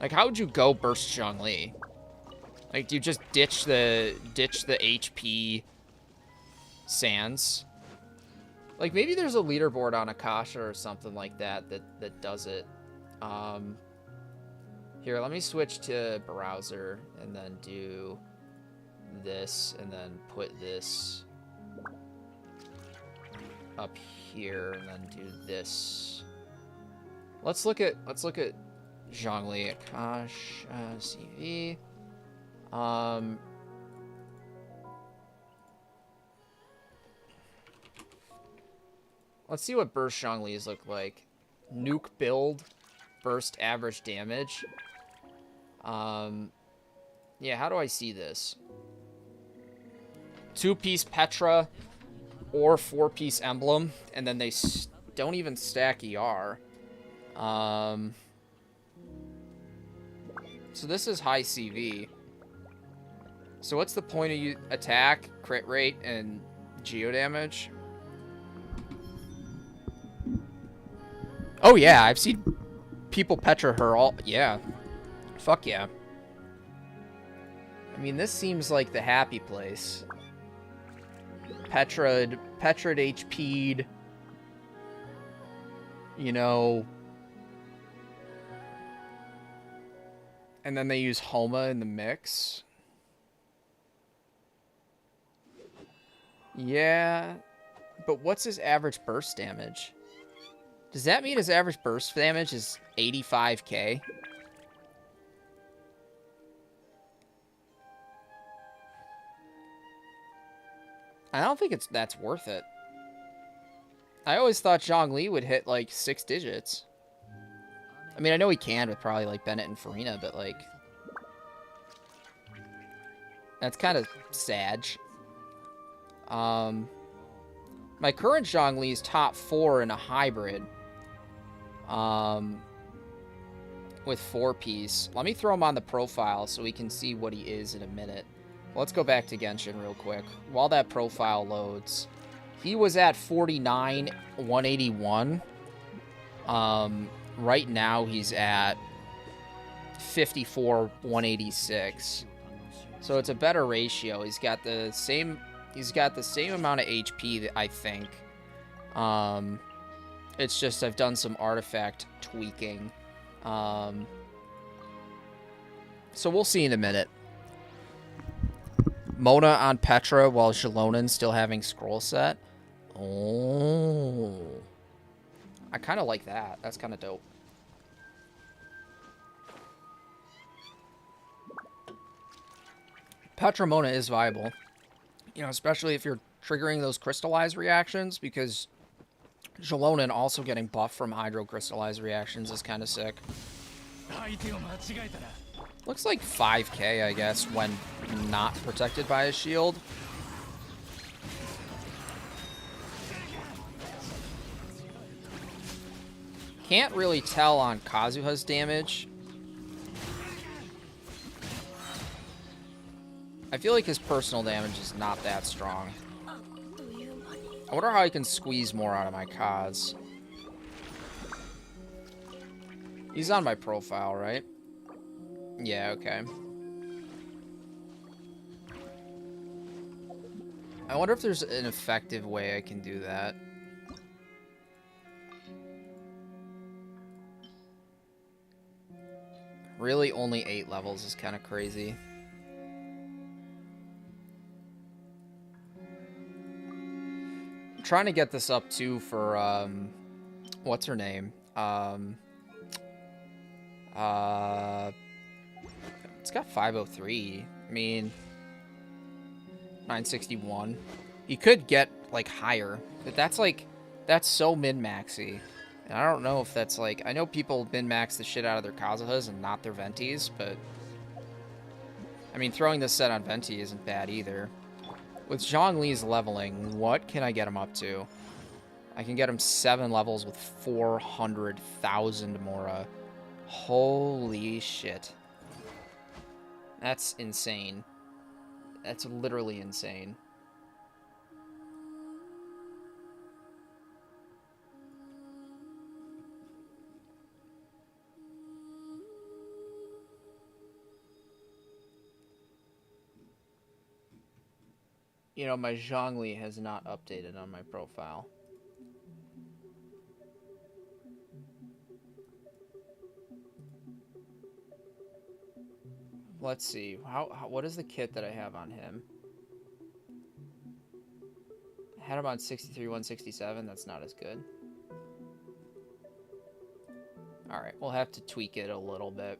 Like, how would you go Burst Zhongli? Like, do you just ditch the HP sands? Like, maybe there's a leaderboard on Akasha or something like that does it. Here, let me switch to browser and then do this and then put this up here and then do this. Let's look at Zhongli, Akasha, CV. Let's see what burst Zhongli's look like. Nuke build, burst average damage. Yeah, how do I see this? 2-piece Petra or 4-piece Emblem, and then they don't even stack ER. So this is high CV. So what's the point of attack, crit rate, and geo damage? Oh yeah, I've seen people Petra her all. Yeah. Fuck yeah. I mean, this seems like the happy place. Petra'd HP'd. You know. And then they use Homa in the mix. Yeah. But what's his average burst damage? Does that mean his average burst damage is 85k? I don't think that's worth it. I always thought Zhongli would hit, like, 6 digits. I mean, I know he can with probably, like, Bennett and Farina, but, like... That's kind of sad. My current Zhongli is top 4 in a hybrid. With 4-piece. Let me throw him on the profile so we can see what he is in a minute. Let's go back to Genshin real quick. While that profile loads, he was at 49, 181. Right now he's at 54, 186. So it's a better ratio. He's got the same amount of HP that I think. It's just I've done some artifact tweaking. So we'll see in a minute. Mona on Petra while xilonen still having scroll set. Oh. I kind of like that. That's kind of dope. Petra Mona is viable. You know, especially if you're triggering those crystallized reactions, because xilonen also getting buffed from hydro crystallized reactions is kind of sick. Looks like 5k, I guess, when not protected by a shield. Can't really tell on Kazuha's damage. I feel like his personal damage is not that strong. I wonder how I can squeeze more out of my Kaz. He's on my profile, right? Yeah, okay. I wonder if there's an effective way I can do that. Really, only 8 levels is kind of crazy. I'm trying to get this up, too, for, what's her name? It's got 503. I mean, 961. You could get, like, higher. But that's, like, that's so min-maxy. And I don't know if that's, like... I know people min-max the shit out of their Kazuhas and not their Ventis, but... I mean, throwing this set on Venti isn't bad either. With Zhongli's leveling, what can I get him up to? I can get him 7 levels with 400,000 Mora. Holy shit. That's insane. That's literally insane. You know, my Zhongli has not updated on my profile. Let's see. What is the kit that I have on him? I had him on 63, 167. That's not as good. Alright, we'll have to tweak it a little bit.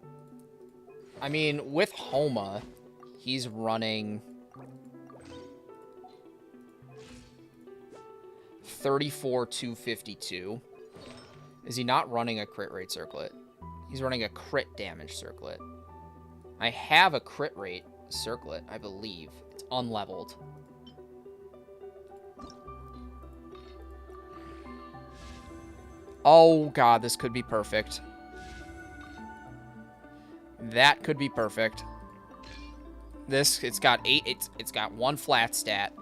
I mean, with Homa, he's running 34, 252. Is he not running a crit rate circlet? He's running a crit damage circlet. I have a crit rate circlet, I believe. It's unleveled. Oh god, this could be perfect. That could be perfect. This, it's got 8, it's got 1 flat stat.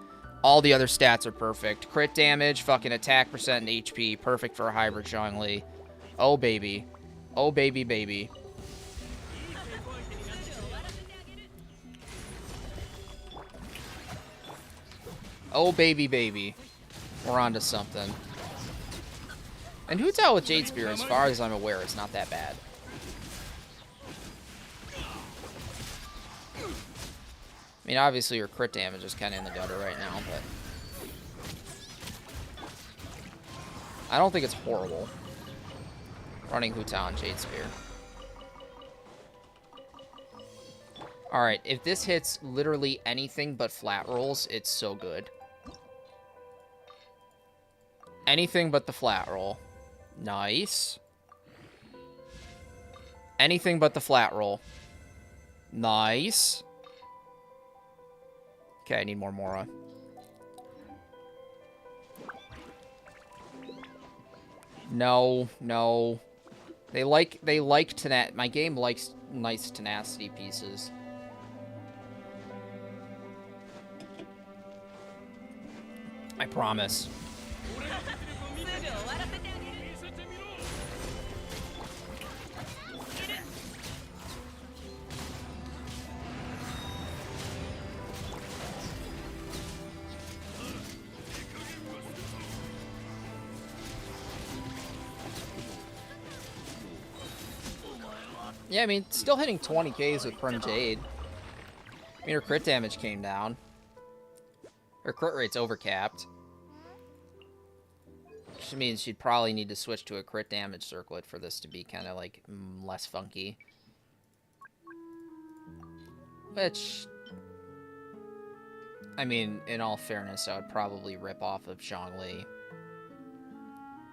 All the other stats are perfect. Crit damage, fucking attack percent, and HP. Perfect for a hybrid Zhongli. Oh baby. Oh baby, baby. Oh, baby, baby. We're on to something. And Hu Tao with Jade Spear, as far as I'm aware, is not that bad. I mean, obviously, your crit damage is kind of in the gutter right now, but... I don't think it's horrible. Running Hu Tao and Jade Spear. Alright, if this hits literally anything but flat rolls, it's so good. Anything but the flat roll. Nice. Anything but the flat roll. Nice. Okay, I need more Mora. No, no. They like my game likes nice tenacity pieces. I promise. Yeah, I mean, still hitting 20Ks with Prim Jade. I mean, her crit damage came down. Her crit rate's overcapped. Which means she'd probably need to switch to a crit damage circlet for this to be kind of, like, less funky. Which, I mean, in all fairness, I would probably rip off of zhongli.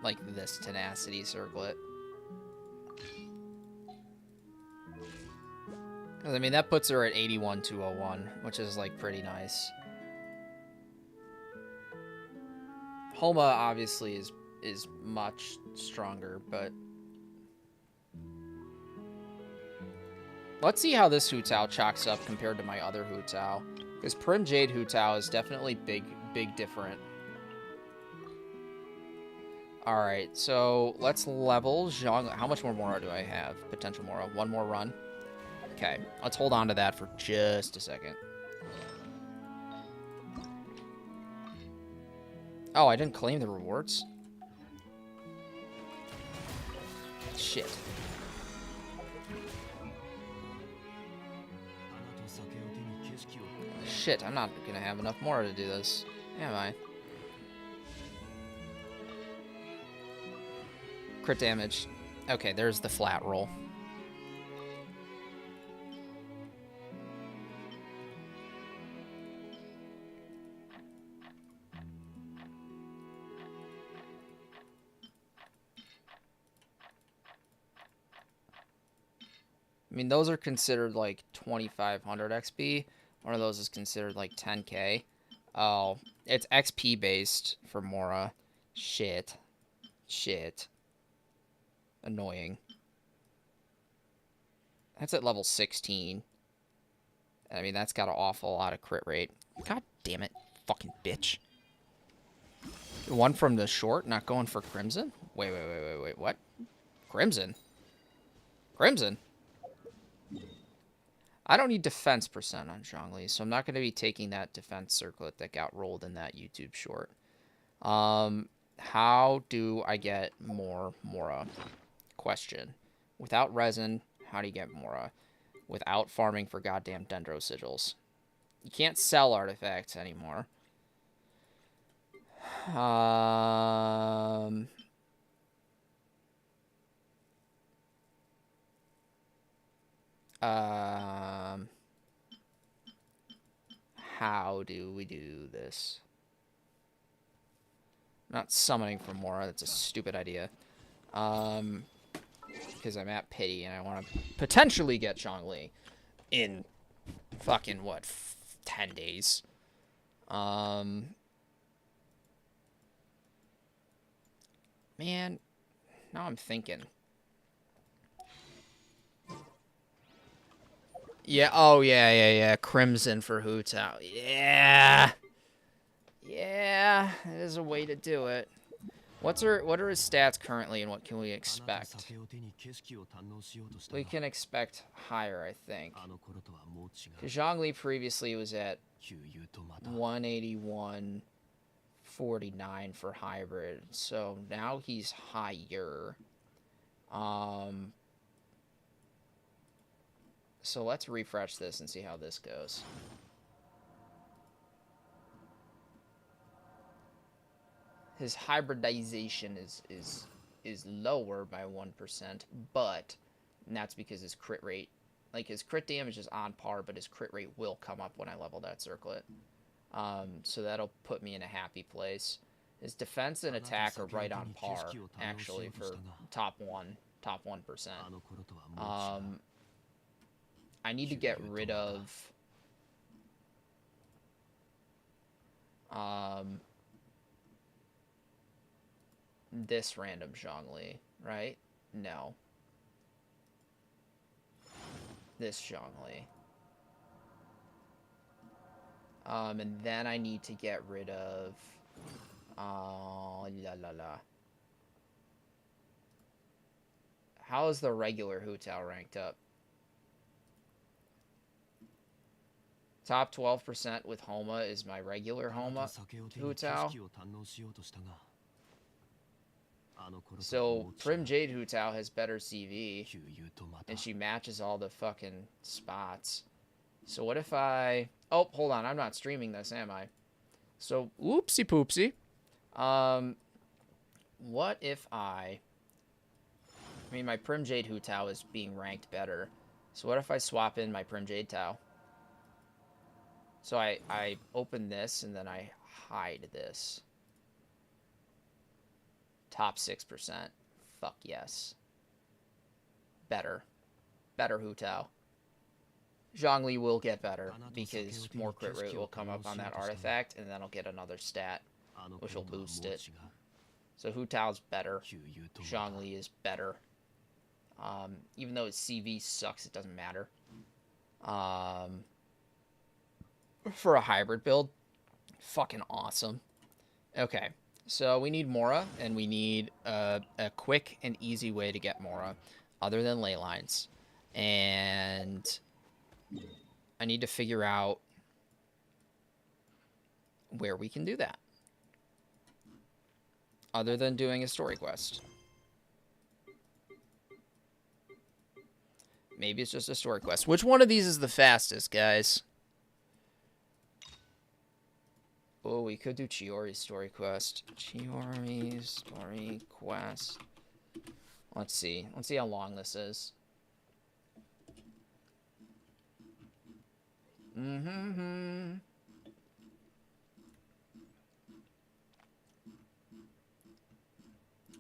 Like, this tenacity circlet. I mean, that puts her at 81,201, which is, like, pretty nice. Homa, obviously, is much stronger, but... Let's see how this Hu Tao chalks up compared to my other Hu Tao. Because Prim Jade Hu Tao is definitely big different. Alright, so let's level Zhongli. How much more Mora do I have? Potential Mora. One more run. Okay, let's hold on to that for just a second. Oh, I didn't claim the rewards? Shit. Shit, I'm not gonna have enough more to do this, am I? Crit damage. Okay, there's the flat roll. I mean, those are considered like 2,500 XP. One of those is considered like 10K. Oh, it's XP based for Mora. Shit. Shit. Annoying. That's at level 16. I mean, that's got an awful lot of crit rate. God damn it. Fucking bitch. One from the short, not going for Crimson? Wait, what? Crimson? Crimson? I don't need defense percent on Zhongli, so I'm not going to be taking that defense circlet that got rolled in that YouTube short. How do I get more Mora? Question. Without resin, how do you get Mora? Without farming for goddamn Dendro Sigils. You can't sell artifacts anymore. How do we do this? I'm not summoning for Mora. That's a stupid idea. Because I'm at pity and I want to potentially get Zhongli in fucking, what, 10 days. Man, now I'm thinking. Yeah, oh, yeah. Crimson for Hu Tao. Yeah. Yeah, it is a way to do it. What are his stats currently, and what can we expect? We can expect higher, I think. Because Zhongli previously was at 181.49 for hybrid, so now he's higher. So let's refresh this and see how this goes. His hybridization is lower by 1%, but that's because his crit rate, like his crit damage is on par, but his crit rate will come up when I level that circlet. So that'll put me in a happy place. His defense and attack are right on par, actually, for top 1%. I need to get rid of this random zhongli, right? No. This zhongli. And then I need to get rid of How is the regular Hu Tao ranked up? Top 12% with Homa is my regular Homa Hu Tao. So Prim Jade Hu Tao has better CV, and she matches all the fucking spots. So what if I... Oh, hold on. I'm not streaming this, am I? So, oopsie poopsie. What if I mean, my Prim Jade Hu Tao is being ranked better. So what if I swap in my Prim Jade Tao? So I open this, and then I hide this. Top 6%. Fuck yes. Better. Better Hu Tao. Zhongli will get better, because more crit rate will come up on that artifact, and then I'll get another stat, which will boost it. So Hu Tao's better. Zhongli is better. Even though his CV sucks, it doesn't matter. For a hybrid build, fucking awesome. Okay, so we need Mora, and we need a quick and easy way to get Mora, other than ley lines. And I need to figure out where we can do that, other than doing a story quest. Maybe it's just a story quest. Which one of these is the fastest, guys? Oh, we could do Chiori's story quest. Chiori's story quest. Let's see. Let's see how long this is.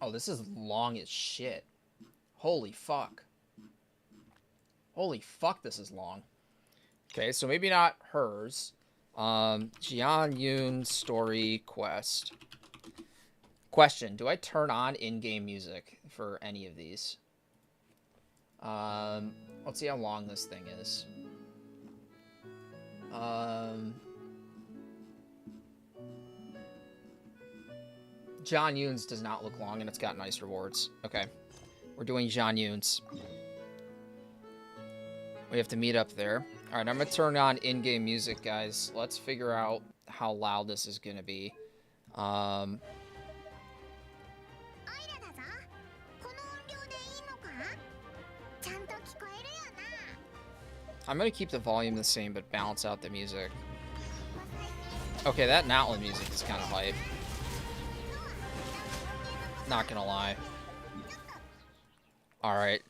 Oh, this is long as shit. Holy fuck. Holy fuck, this is long. Okay, so maybe not hers. Jian Yun's story quest. Question, do I turn on in-game music for any of these? Let's see how long this thing is. Jian Yun's does not look long, and it's got nice rewards. Okay, we're doing Jian Yun's. We have to meet up there. All right, I'm going to turn on in-game music, guys. Let's figure out how loud this is going to be. I'm going to keep the volume the same, but balance out the music. Okay, that Natlan music is kind of hype. Not going to lie. All right.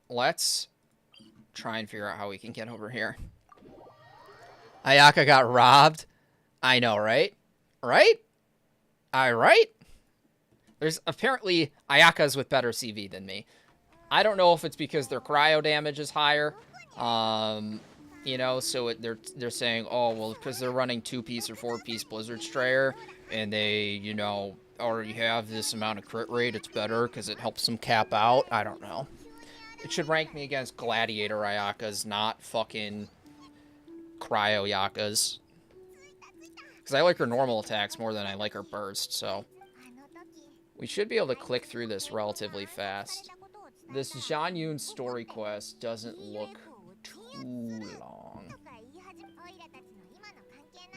Let's try and figure out how we can get over here. Ayaka got robbed. I know, right? Right? Right? There's apparently Ayaka's with better CV than me. I don't know if it's because their cryo damage is higher. You know, so they're saying, oh, well, because they're running 2-piece or 4-piece Blizzard Strayer, and they, you know, already have this amount of crit rate, it's better because it helps them cap out. I don't know. It should rank me against Gladiator Ayakas, not fucking Cryo Yakas. Because I like her normal attacks more than I like her burst, so. We should be able to click through this relatively fast. This Jian Yun story quest doesn't look too long.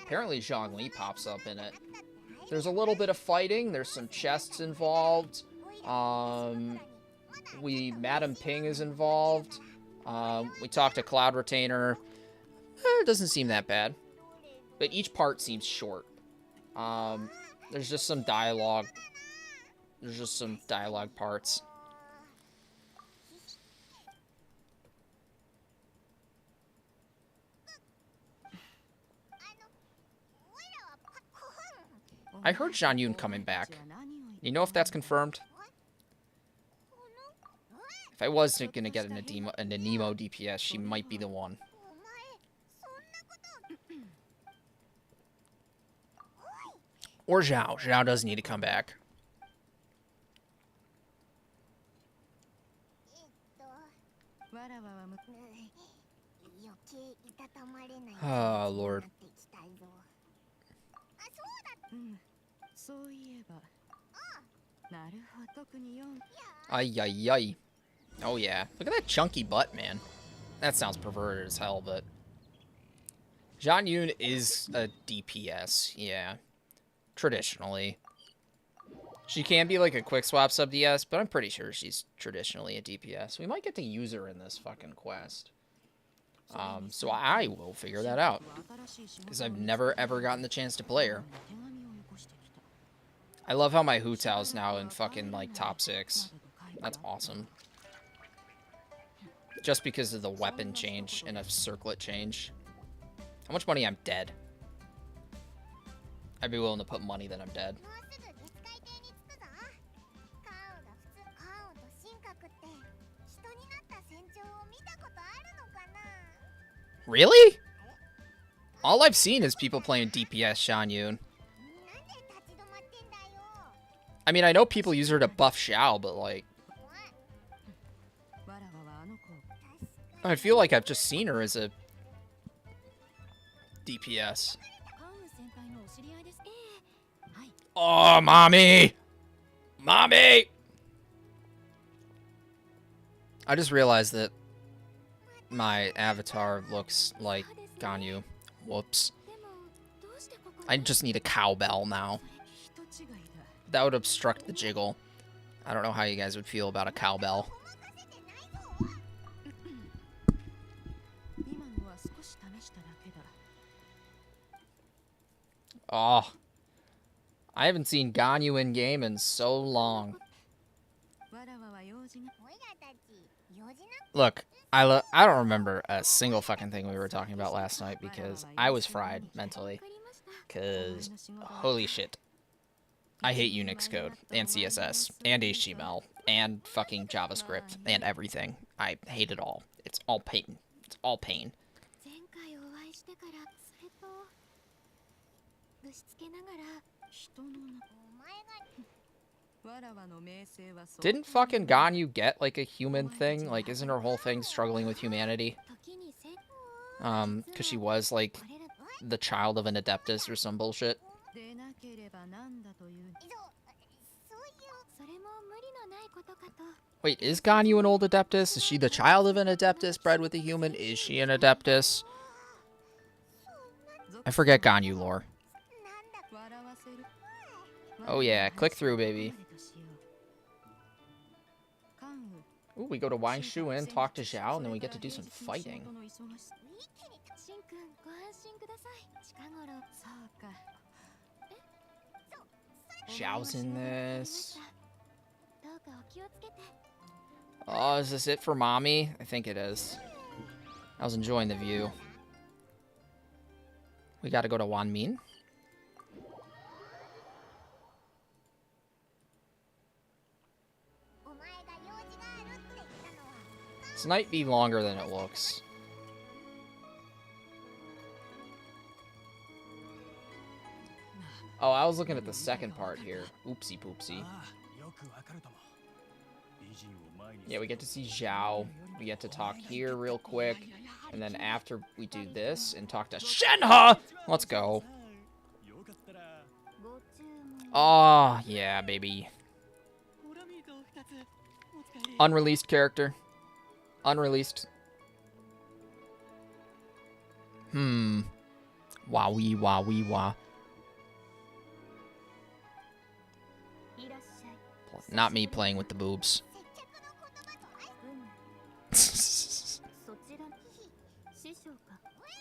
Apparently Zhongli pops up in it. There's a little bit of fighting. There's some chests involved. Madam Ping is involved. We talked to Cloud Retainer. It doesn't seem that bad. But each part seems short. There's just some dialogue. There's just some dialogue parts. I heard Zhang Yun coming back. You know if that's confirmed? If I was going to get an Anemo DPS, she might be the one. Or Zhao. Zhao does need to come back. Oh, Lord. Ay, ay, ay. Oh, yeah. Look at that chunky butt, man. That sounds perverted as hell, but... Zhang Yun is a DPS, yeah. Traditionally. She can be like a quick swap sub DS, but I'm pretty sure she's traditionally a DPS. We might get to use her in this fucking quest. So I will figure that out. Because I've never ever gotten the chance to play her. I love how my Hu Tao's now in fucking like top 6. That's awesome. Just because of the weapon change and a circlet change. How much money? I'm dead. I'd be willing to put money that I'm dead. Really? All I've seen is people playing DPS Zhang Yun. I mean, I know people use her to buff Xiao, but like... I feel like I've just seen her as a DPS. Oh, mommy! Mommy! I just realized that my avatar looks like Ganyu. Whoops. I just need a cowbell now. That would obstruct the jiggle. I don't know how you guys would feel about a cowbell. Oh. I haven't seen Ganyu in game in so long. Look, I don't remember a single fucking thing we were talking about last night because I was fried mentally. Because, holy shit. I hate Unix code, and CSS, and HTML, and fucking JavaScript, and everything. I hate it all. It's all pain. It's all pain. Didn't fucking Ganyu get, like, a human thing? Like, isn't her whole thing struggling with humanity? Because she was, like, the child of an Adeptus or some bullshit. Wait, is Ganyu an old Adeptus? Is she the child of an Adeptus bred with a human? Is she an Adeptus? I forget Ganyu lore. Oh yeah, click through, baby. Ooh, we go to Wang Shuin, talk to Zhao, and then we get to do some fighting. Zhao's in this. Oh, is this it for mommy? I think it is. I was enjoying the view. We gotta go to Wanmin. This might be longer than it looks. Oh, I was looking at the second part here. Oopsie poopsie. Yeah, we get to see Zhao. We get to talk here real quick. And then after we do this and talk to Shenhe, let's go. Oh, yeah, baby. Unreleased character. Unreleased. Wowee, wowee, wah. Not me playing with the boobs.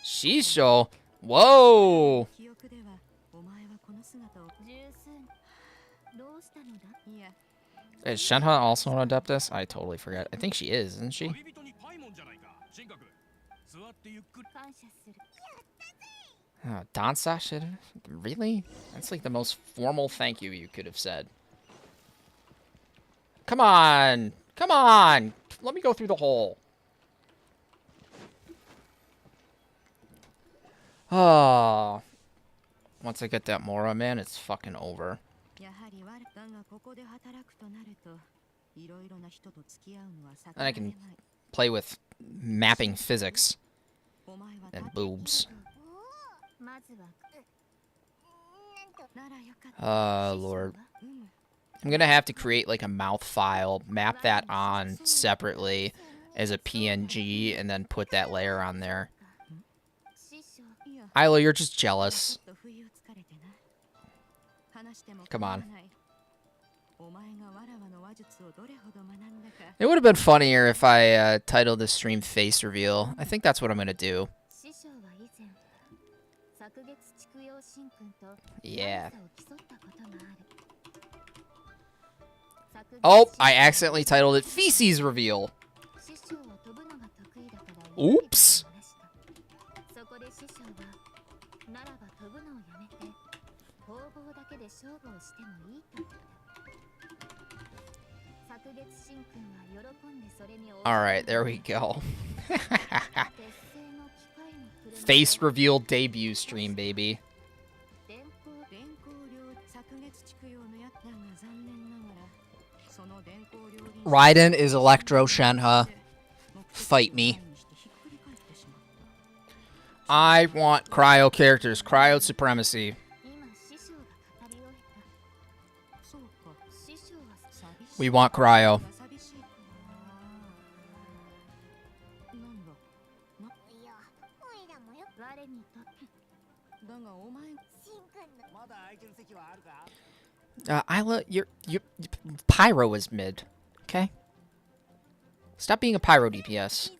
Shisho? Whoa! Is Shenhe also an Adeptus? I totally forget. I think she is, isn't she? Dansa shit? Really? That's like the most formal thank you you could have said. Come on! Come on! Let me go through the hole. Oh. Once I get that Mora, man, it's fucking over. Then I can play with mapping physics and boobs. Lord. I'm gonna have to create like a mouth file, map that on separately as a PNG, and then put that layer on there. Isla, you're just jealous. Come on. It would have been funnier if I titled this stream Face Reveal. I think that's what I'm gonna do. Yeah. Oh, I accidentally titled it Feces Reveal. Oops. Alright, there we go. Face Reveal debut stream, baby. Raiden is Electro Shenhe. Fight me. I want cryo characters. Cryo supremacy. We want cryo. Isla, your Pyro is mid. Okay? Stop being a Pyro DPS.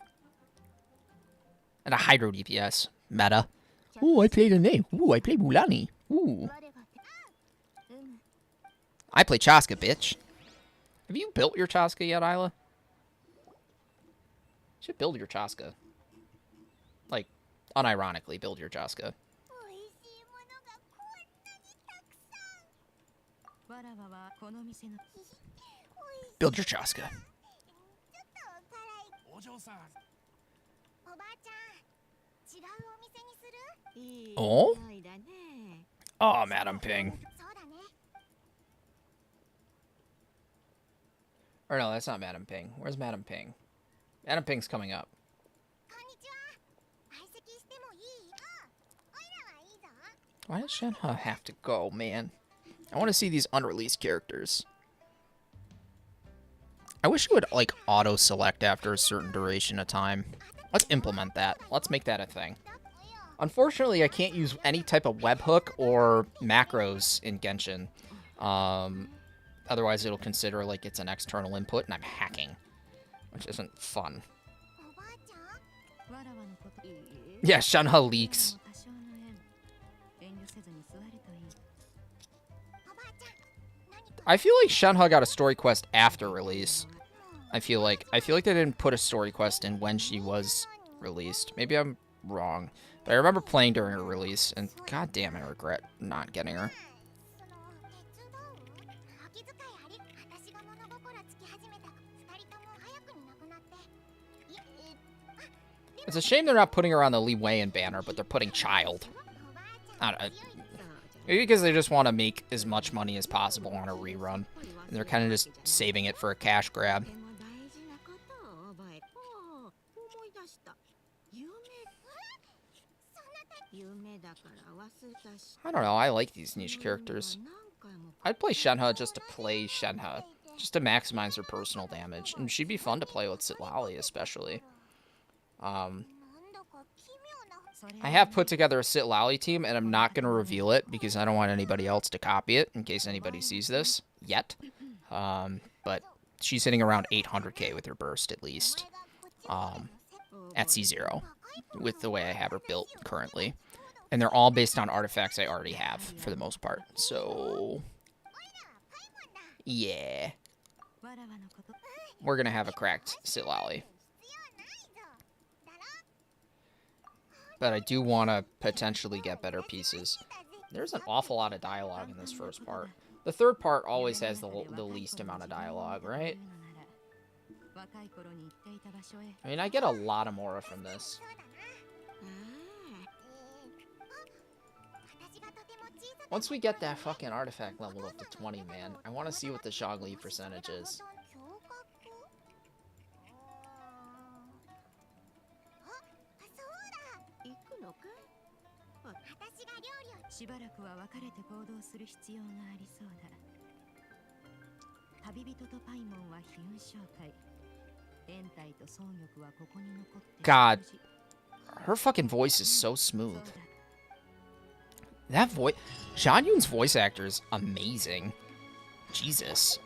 And a Hydro DPS. Meta. Ooh, I play the name. Ooh, I play Mulani. Ooh. I play Chasca, bitch. Have you built your Chasca yet, Isla? You should build your Chasca. Like, unironically, build your Chasca. Build your Chasca. Oh? Oh, Madam Ping. Or no, that's not Madam Ping. Where's Madam Ping? Madam Ping's coming up. Why does Shenhe have to go, man? I want to see these unreleased characters. I wish it would, like, auto-select after a certain duration of time. Let's implement that. Let's make that a thing. Unfortunately, I can't use any type of webhook or macros in Genshin. Otherwise, it'll consider, like, it's an external input, and I'm hacking. Which isn't fun. Yeah, Shenhe leaks. I feel like Shenhe got a story quest after release. I feel like they didn't put a story quest in when she was released. Maybe I'm wrong. But I remember playing during her release, and goddamn, I regret not getting her. It's a shame they're not putting her on the Li Weian banner, but they're putting Child. I don't know. Maybe because they just want to make as much money as possible on a rerun. And they're kind of just saving it for a cash grab. I don't know, I like these niche characters. I'd play Shenhe just to play Shenhe. Just to maximize her personal damage. And she'd be fun to play with Xilonen, especially. I have put together a Xilonen team, and I'm not going to reveal it because I don't want anybody else to copy it in case anybody sees this yet. But she's hitting around 800k with her burst at least at C0 with the way I have her built currently. And they're all based on artifacts I already have for the most part. So, yeah. We're going to have a cracked Xilonen. But I do want to potentially get better pieces. There's an awful lot of dialogue in this first part. The third part always has the least amount of dialogue, right? I mean, I get a lot of Mora from this. Once we get that fucking artifact level up to 20, man, I want to see what the zhongli percentage is. God, her fucking voice is so smooth. That voice, Shan Yun's voice actor is amazing. Jesus.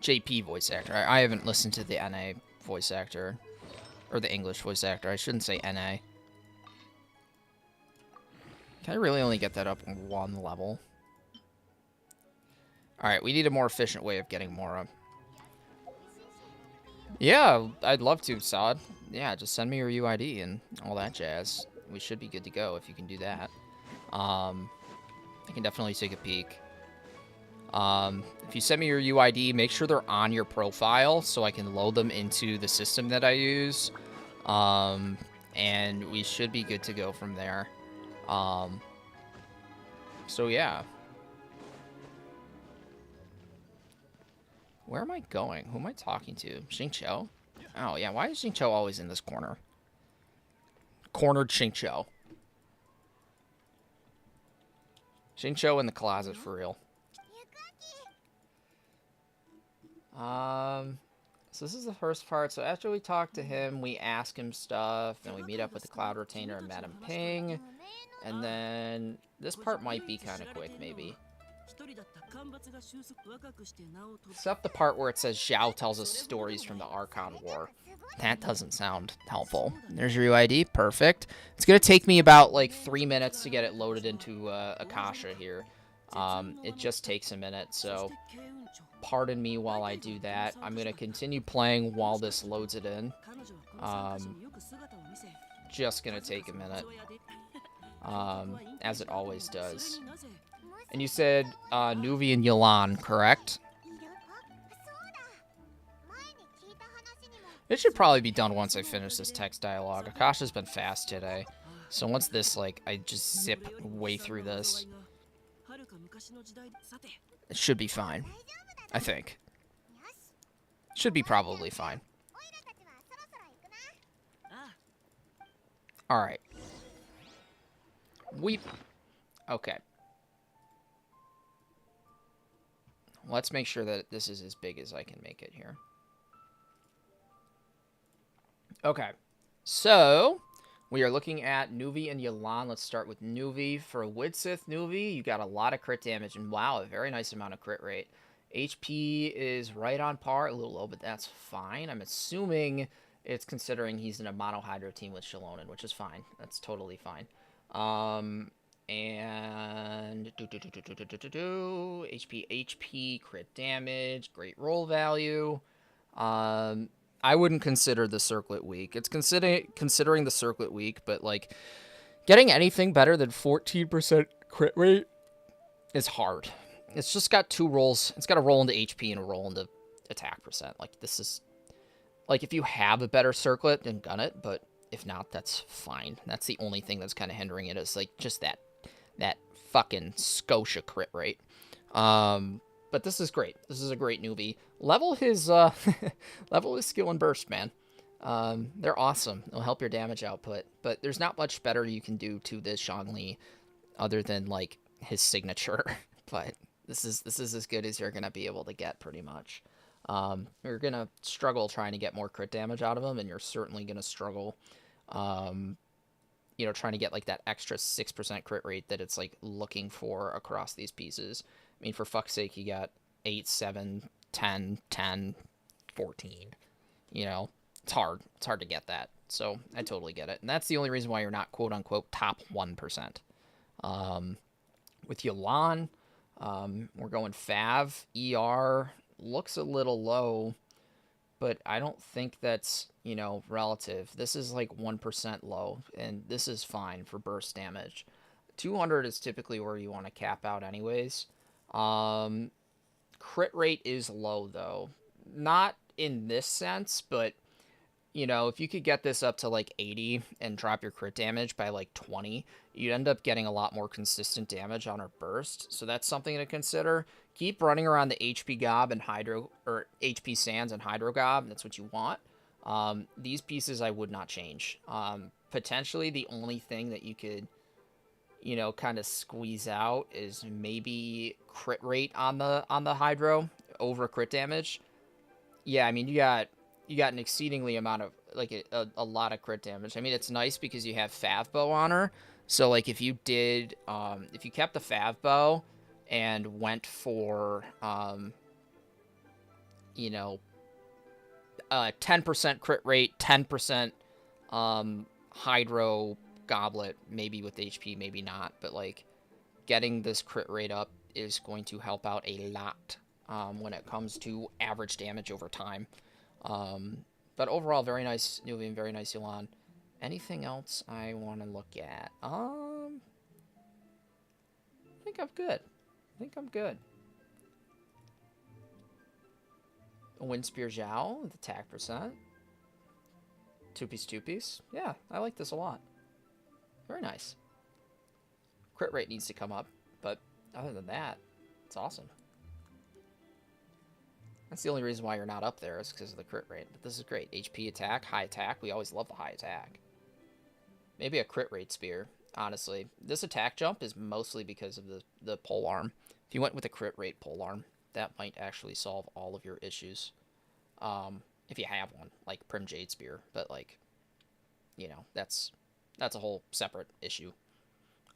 JP voice actor. I haven't listened to the NA voice actor. Or the English voice actor. I shouldn't say NA. Can I really only get that up one level? Alright, we need a more efficient way of getting Mora. Yeah, I'd love to, Sod. Yeah, just send me your UID and all that jazz. We should be good to go if you can do that. I can definitely take a peek. If you send me your UID, make sure they're on your profile so I can load them into the system that I use. And we should be good to go from there. So yeah. Where am I going? Who am I talking to? Xingqiu? Oh yeah, why is Xingqiu always in this corner? Cornered Xingqiu. Xingqiu in the closet for real. So this is the first part. So after we talk to him, we ask him stuff, then we meet up with the Cloud Retainer and Madame Ping, and then this part might be kind of quick, maybe. Except the part where it says Zhao tells us stories from the Archon War. That doesn't sound helpful. There's your UID. Perfect. It's going to take me about, like, 3 minutes to get it loaded into Akasha here. It just takes a minute, so pardon me while I do that. I'm going to continue playing while this loads it in. Just going to take a minute. As it always does. And you said Nuvi and Xilonen, correct? It should probably be done once I finish this text dialogue. Akasha's been fast today. So once this, like, I just zip way through this. It should be fine. I think. Should be probably fine. Alright. Okay. Let's make sure that this is as big as I can make it here. Okay. So, we are looking at Nuvi and Xilonen. Let's start with Nuvi. For Widsith Nuvi, you got a lot of crit damage, and wow, a very nice amount of crit rate. HP is right on par, a little low, but that's fine. I'm assuming it's considering he's in a mono hydro team with xilonen, which is fine. That's totally fine. And HP, crit damage, great roll value. I wouldn't consider the circlet weak. It's considering the circlet weak, but like getting anything better than 14% crit rate is hard. It's just got 2 rolls. It's got a roll into HP and a roll into attack percent. Like this is like if you have a better circlet, then gun it, but if not, that's fine. That's the only thing that's kind of hindering it is like just that fucking Scotia crit rate. But this is great. This is a great newbie. Level his level his skill and burst, man. They're awesome. It'll help your damage output, but there's not much better you can do to this Zhongli other than like his signature. But this is as good as you're gonna be able to get pretty much. You're gonna struggle trying to get more crit damage out of him, and you're certainly gonna struggle you know, trying to get like that extra 6% crit rate that it's like looking for across these pieces. I mean, for fuck's sake, you got 8, 7, 10, 10, 14. You know, it's hard. It's hard to get that. So I totally get it. And that's the only reason why you're not quote unquote top 1%. With Xilonen, we're going Fav. ER looks a little low, but I don't think that's, you know, relative. This is like 1% low, and this is fine for burst damage. 200 is typically where you want to cap out anyways. Crit rate is low, though. Not in this sense, but, you know, if you could get this up to like 80 and drop your crit damage by like 20, you'd end up getting a lot more consistent damage on her burst. So that's something to consider. Keep running around the HP Gob and Hydro, or HP Sands and Hydro Gob. That's what you want. These pieces I would not change. Potentially the only thing that you could, you know, kind of squeeze out is maybe crit rate on the Hydro over crit damage. Yeah, I mean, you got an exceedingly amount of, like, a lot of crit damage. I mean, it's nice because you have Fav Bow on her. So, like, if you did, if you kept the Fav Bow and went for, you know, 10% crit rate, 10% Hydro Goblet, maybe with HP, maybe not. But, like, getting this crit rate up is going to help out a lot when it comes to average damage over time. But overall, very nice Nuvian, very nice Xilonen. Anything else I want to look at? I think I'm good. A Wind Spear Zhao with attack percent. Two piece. Yeah, I like this a lot. Very nice. Crit rate needs to come up, but other than that, it's awesome. That's the only reason why you're not up there is because of the crit rate. But this is great. HP attack, high attack. We always love the high attack. Maybe a crit rate spear, honestly. This attack jump is mostly because of the pole arm. If you went with a crit rate pole arm, that might actually solve all of your issues. If you have one, like Prim Jade Spear. But, like, you know, that's a whole separate issue.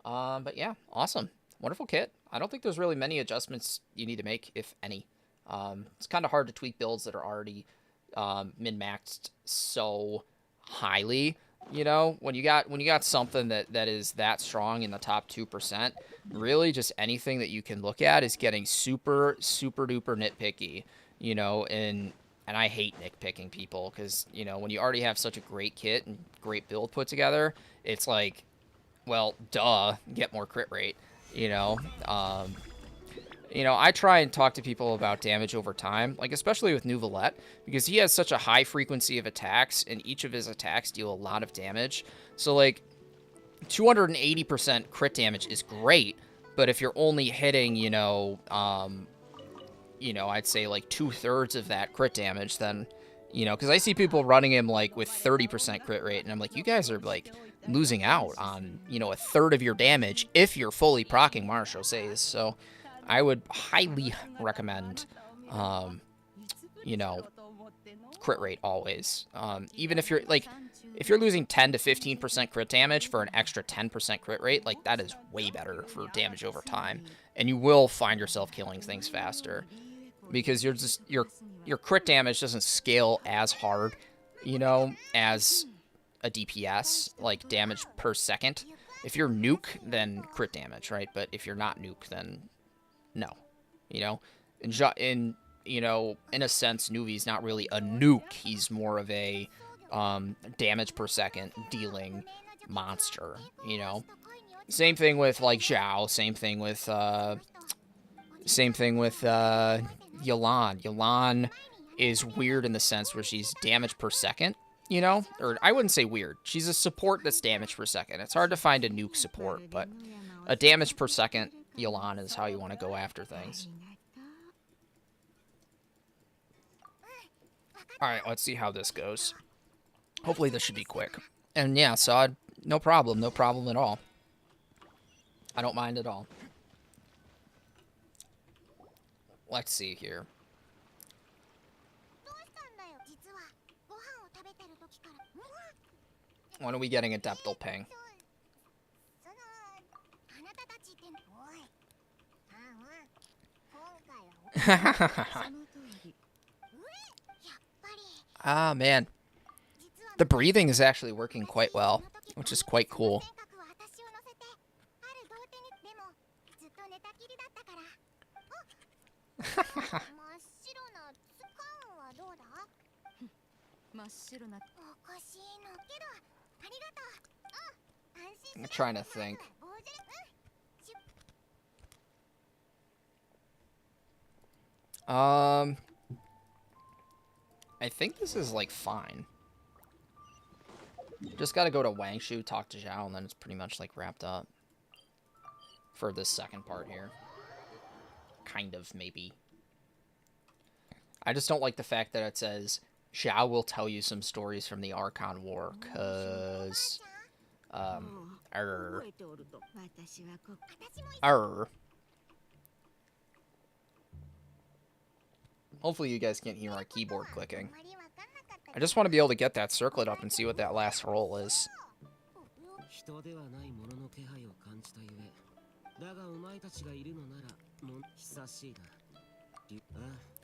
But yeah, awesome. Wonderful kit. I don't think there's really many adjustments you need to make, if any. It's kind of hard to tweak builds that are already min-maxed so highly. You know, when you got something that is that strong in the top 2%, really just anything that you can look at is getting super duper nitpicky. You know, and I hate nitpicking people because, you know, when you already have such a great kit and great build put together, it's like, well, duh, get more crit rate. You know, I try and talk to people about damage over time, like especially with Nouvelette, because he has such a high frequency of attacks, and each of his attacks deal a lot of damage. So, like, 280% crit damage is great, but if you're only hitting, I'd say like 2/3 of that crit damage, then, because I see people running him like with 30% crit rate, and I'm like, you guys are like losing out on, a third of your damage if you're fully proccing Marechaussées. So I would highly recommend, crit rate always. Even if you're losing 10 to 15% crit damage for an extra 10% crit rate, like that is way better for damage over time, and you will find yourself killing things faster because your crit damage doesn't scale as hard, as a DPS, like damage per second. If you're nuke, then crit damage, right? But if you're not nuke, then no, in a sense, Nuvi's not really a nuke. He's more of a damage per second dealing monster, Same thing with like Zhao. Same thing with Xilonen. Xilonen is weird in the sense where she's damage per second, or I wouldn't say weird. She's a support that's damage per second. It's hard to find a nuke support, but a damage per second Xilonen is how you want to go after things. Alright, let's see how this goes. Hopefully this should be quick. And yeah, Sod, no problem at all. I don't mind at all. Let's see here. When are we getting a Depthal Ping? Ah, man. The breathing is actually working quite well, which is quite cool. I'm trying to think. I think this is, like, fine. Just gotta go to Wangshu, talk to Zhao, and then it's pretty much, like, wrapped up. For this second part here. Kind of, maybe. I just don't like the fact that it says, Zhao will tell you some stories from the Archon War, cause... Hopefully you guys can't hear my keyboard clicking. I just want to be able to get that circlet up and see what that last roll is.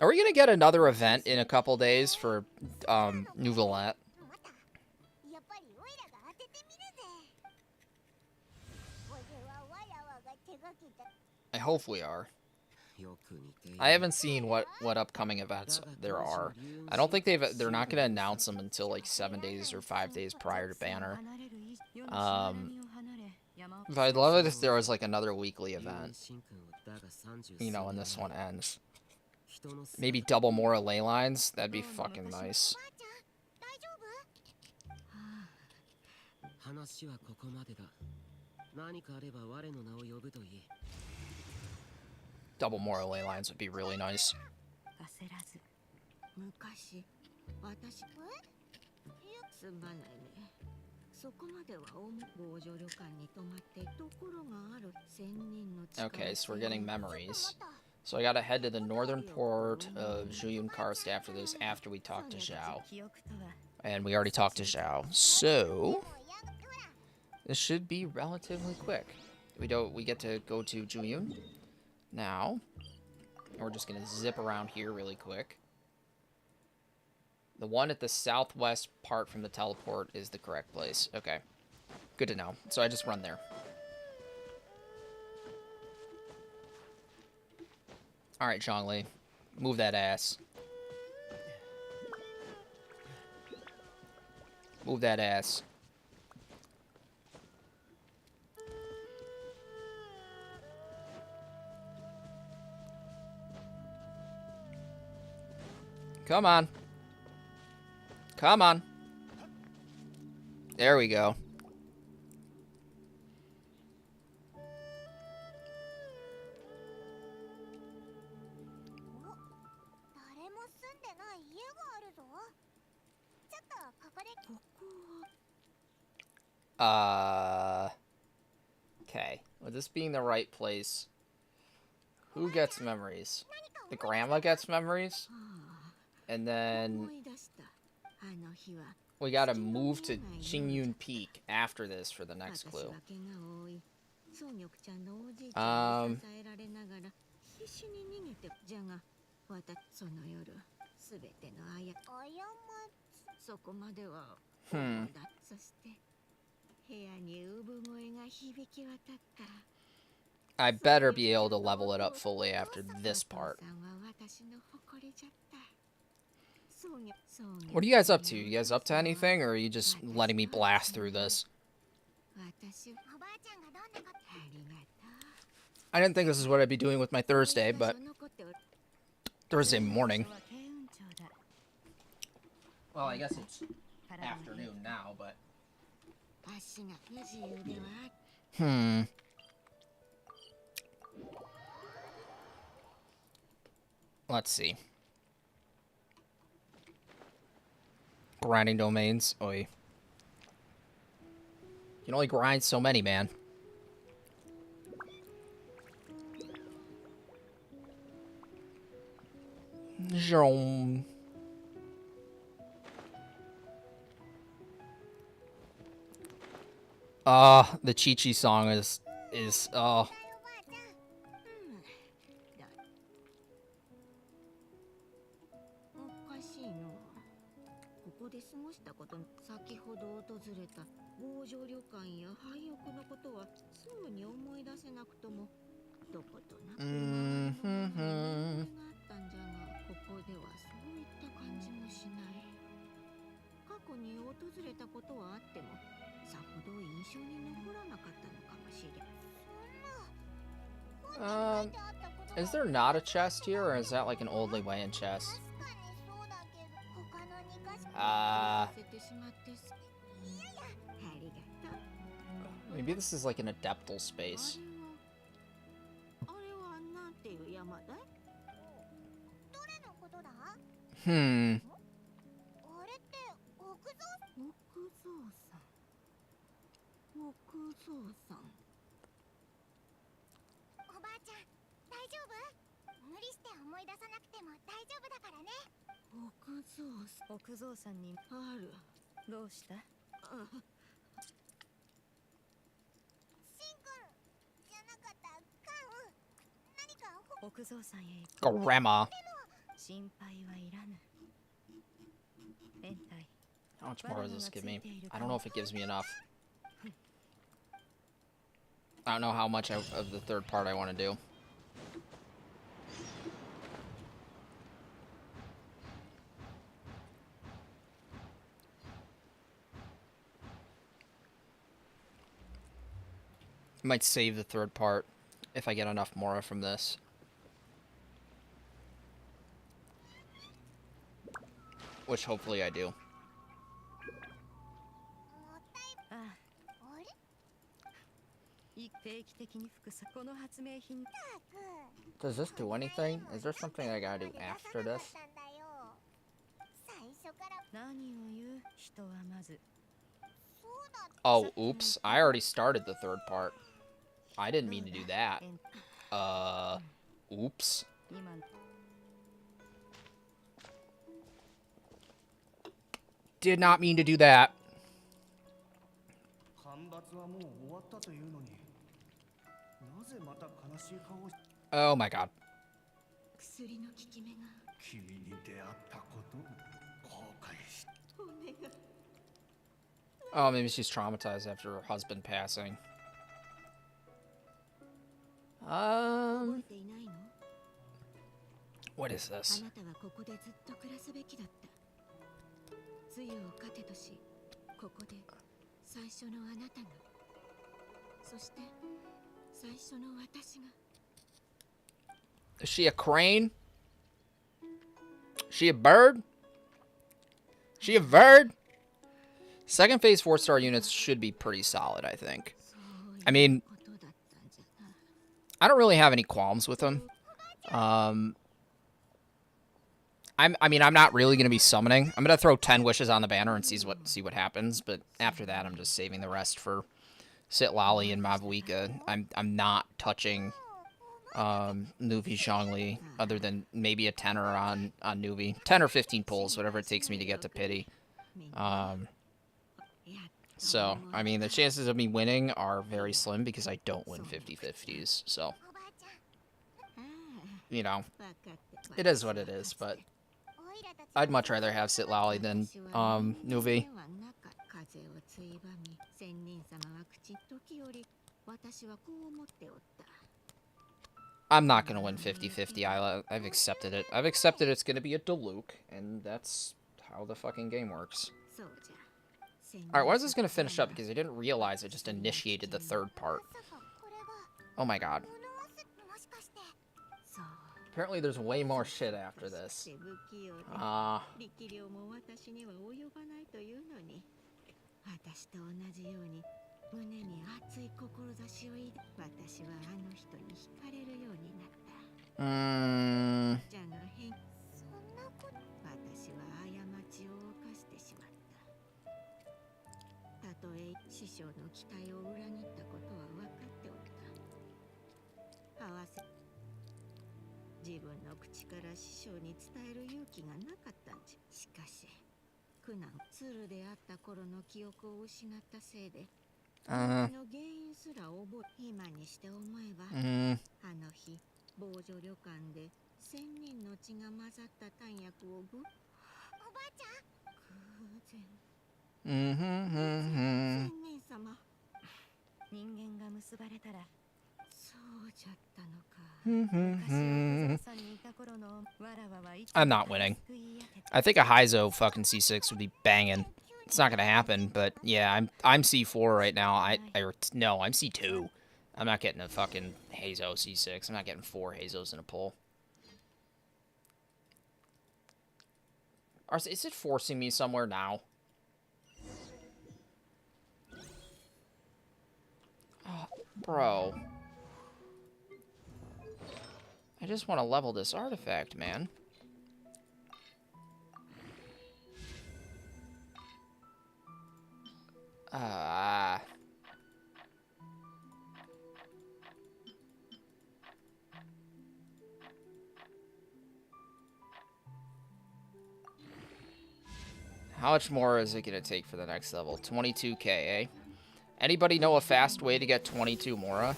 Are we gonna get another event in a couple days for Nouvelette? I hope we are. I haven't seen what upcoming events there are. I don't think they're not gonna announce them until like 7 days or 5 days prior to Banner. But I'd love it if there was like another weekly event. You know, when this one ends. Maybe double more ley lines. That'd be fucking nice. Double more ley lines would be really nice. Okay, so we're getting memories. So I gotta head to the northern port of Zhuyun Karst after this, after we talk to Zhao. And we already talked to Zhao, so this should be relatively quick. We get to go to Zhuyun now. And we're just gonna zip around here really quick. The one at the southwest part from the teleport is the correct place. Okay. Good to know. So I just run there. Alright, Zhongli. Move that ass. Move that ass. Come on. Come on. There we go. Okay. With this being the right place, who gets memories? The grandma gets memories? And then we gotta move to Qingyun Peak after this for the next clue. I better be able to level it up fully after this part. What are you guys up to? You guys up to anything, or are you just letting me blast through this? I didn't think this is what I'd be doing with my Thursday, but Thursday morning. Well, I guess it's afternoon now, but... Let's see. Grinding domains. Oi. You can only grind so many, man. Zhong. The Chi-Chi song is oh. Is there not a chest here, or is that like an old Liwan chest? Maybe this is like an adeptal space. Hmm. Grandma. How much more does this give me? I don't know if it gives me enough. I don't know how much of the third part I want to do. I might save the third part if I get enough Mora from this. Which hopefully I do. Does this do anything? Is there something I gotta do after this? Oh, oops. I already started the third part. I didn't mean to do that. Oops. Did not mean to do that. Oh my god. Oh, maybe she's traumatized after her husband passing. What is this? Is she a crane? She a bird? She a bird? Second phase 4-star units should be pretty solid, I think. I mean, I don't really have any qualms with them. I'm not really going to be summoning. I'm going to throw 10 wishes on the banner and see what happens, but after that, I'm just saving the rest for Sitlali and Mavuika. I'm not touching Nuvi Zhongli other than maybe a 10er on Nuvi. 10 or 15 pulls, whatever it takes me to get to pity. So, I mean, the chances of me winning are very slim because I don't win 50-50s, so, you know, it is what it is, but I'd much rather have Sitlali than Nuvi. I'm not going to win 50-50, I've accepted it. I've accepted it's going to be a Diluc, and that's how the fucking game works. Alright, when is this going to finish up? Because I didn't realize I just initiated the third part. Oh my god. Apparently there's way more shit after this. I'm not winning. I think a Heizo fucking C6 would be banging. It's not gonna happen, but yeah, I'm C4 right now. No, I'm C2. I'm not getting a fucking Hazo C6. I'm not getting 4 Hazos in a pull. Is it forcing me somewhere now? Oh, bro. I just want to level this artifact, man. How much more is it going to take for the next level? 22k, eh? Anybody know a fast way to get 22 Mora?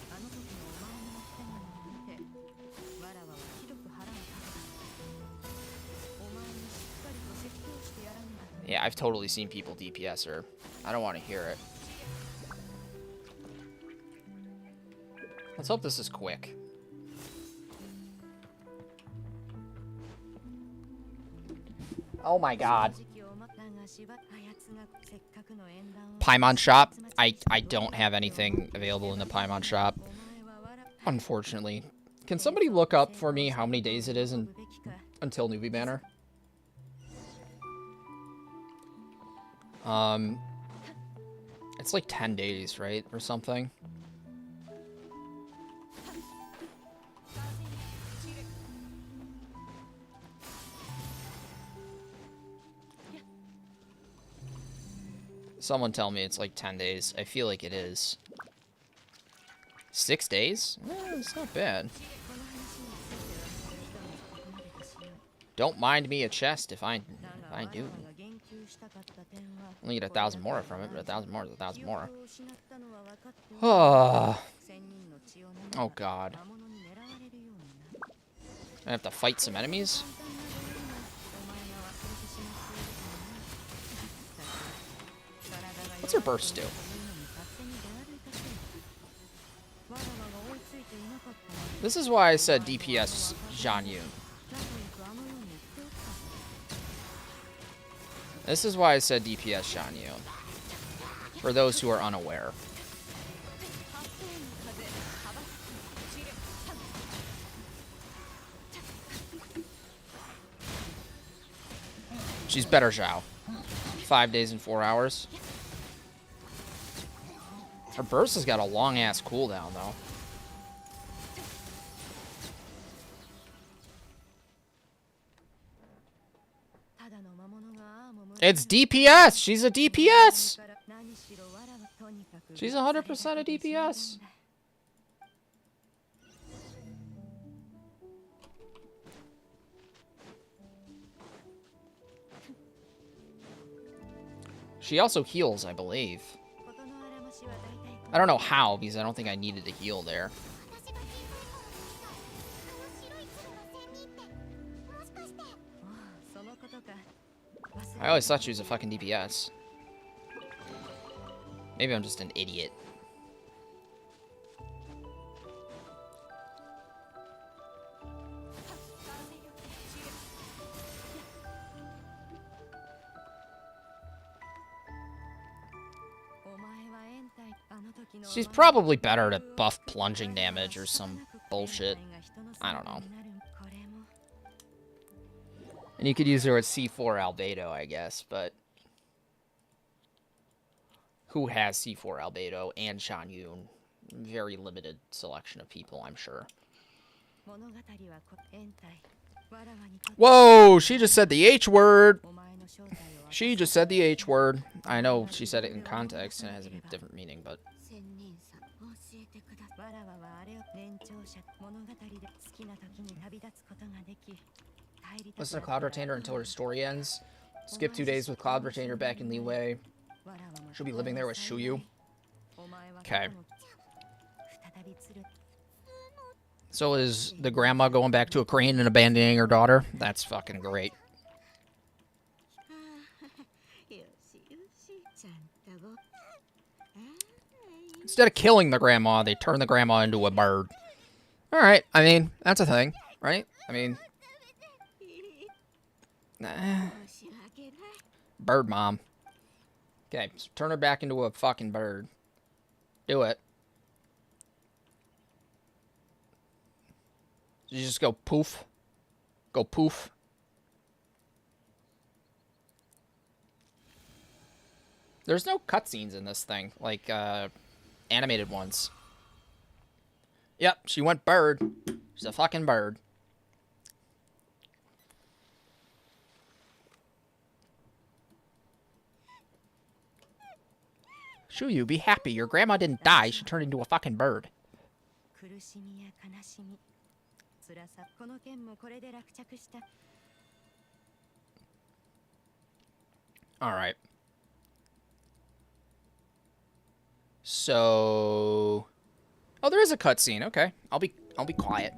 Yeah, I've totally seen people DPS her. I don't want to hear it. Let's hope this is quick. Oh my god. Paimon shop. I don't have anything available in the Paimon shop, unfortunately. Can somebody look up for me how many days it is until Newbie Banner? It's like 10 days, right? Or something. Someone tell me it's like 10 days. I feel like it is. 6 days? It's not bad. Don't mind me a chest if I do. Only get 1,000 more from it, but 1,000 more is 1,000 more. Oh god. I have to fight some enemies? What's her burst do? This is why I said DPS Zhongli. This is why I said DPS Zhongli. For those who are unaware. She's better Zhao. 5 days and 4 hours. Her burst has got a long-ass cooldown, though. It's DPS! She's a DPS! She's 100% a DPS. She also heals, I believe. I don't know how, because I don't think I needed to heal there. I always thought she was a fucking DPS. Maybe I'm just an idiot. She's probably better at buff plunging damage or some bullshit. I don't know. And you could use her at C4 Albedo, I guess, but... Who has C4 Albedo and Shan Yun? Very limited selection of people, I'm sure. Whoa! She just said the H word! She just said the H word. I know she said it in context and it has a different meaning, but... Listen to Cloud Retainer until her story ends. Skip 2 days with Cloud Retainer back in Leeway. She'll be living there with Shuyu. Okay. So is the grandma going back to a crane and abandoning her daughter? That's fucking great. Instead of killing the grandma, they turn the grandma into a bird. Alright, I mean, that's a thing, right? I mean... Bird mom. Okay, so turn her back into a fucking bird. Do it. You just go poof. Go poof. There's no cutscenes in this thing, like animated ones. Yep, she went bird. She's a fucking bird. Shuyu, be happy. Your grandma didn't die. She turned into a fucking bird. Alright. So... Oh, there is a cutscene. Okay. I'll be quiet.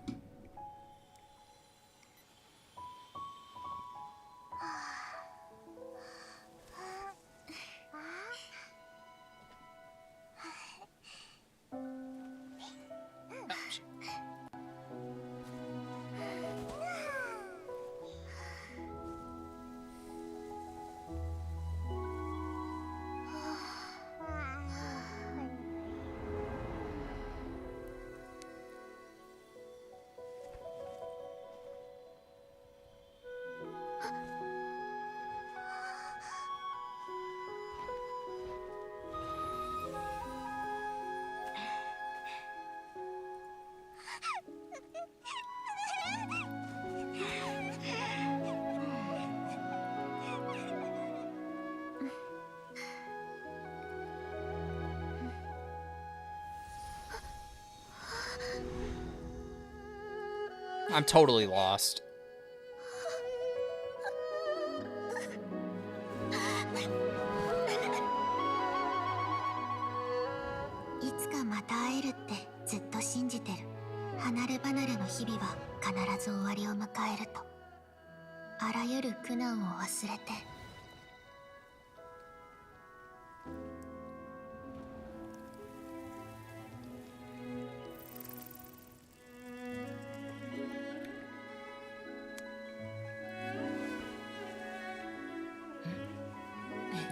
I'm totally lost.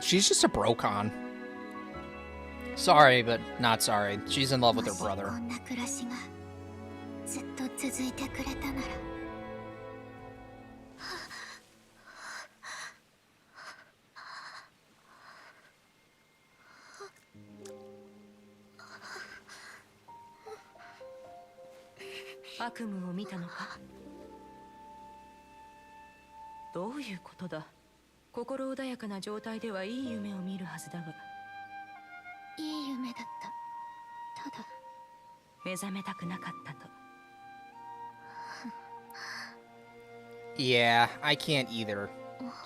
She's just a brocon. Sorry, but not sorry. She's in love with her brother. Yeah, I can't either.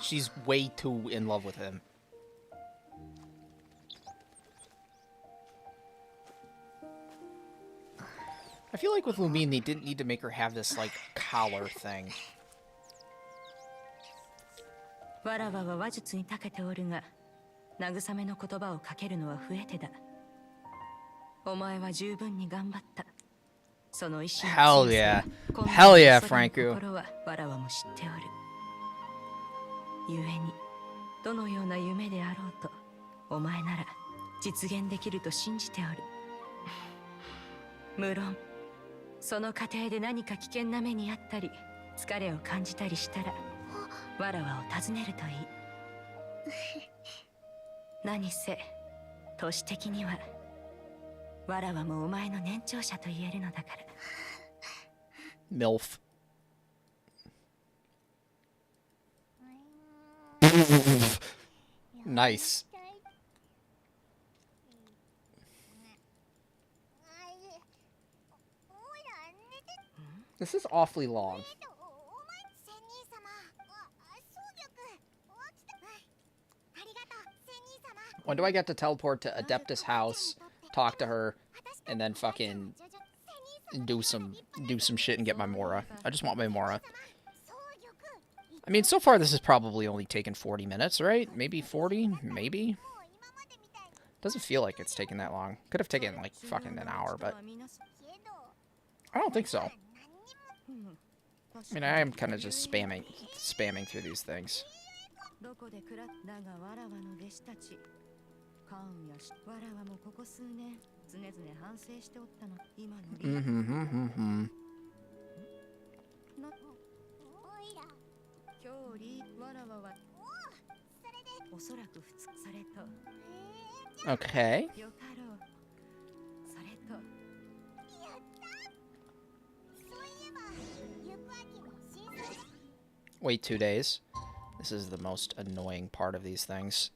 She's way too in love with him. I feel like with Lumine, they didn't need to make her have this, like, collar thing. Hell yeah. Hell yeah, Franco. MILF. Nice. This is awfully long. When do I get to teleport to Adeptus' house, talk to her, and then fucking do some shit and get my Mora? I just want my Mora. I mean, so far this has probably only taken 40 minutes, right? Maybe 40? Maybe? Doesn't feel like it's taken that long. Could have taken, like, fucking an hour, but... I don't think so. I mean, I am kind of just spamming through these things. Okay. Wait 2 days. This is the most annoying part of these things.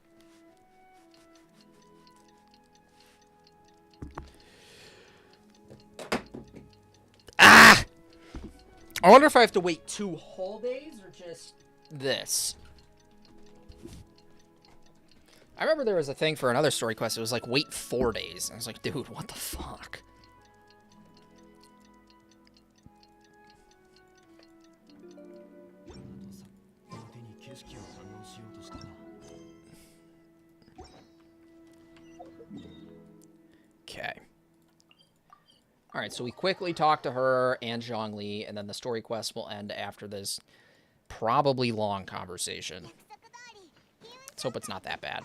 Ah! I wonder if I have to wait 2 whole days or just this. I remember there was a thing for another story quest. It was like, wait 4 days. I was like, dude, what the fuck? Okay. Alright, so we quickly talk to her and Zhongli, and then the story quest will end after this probably long conversation. Let's hope it's not that bad.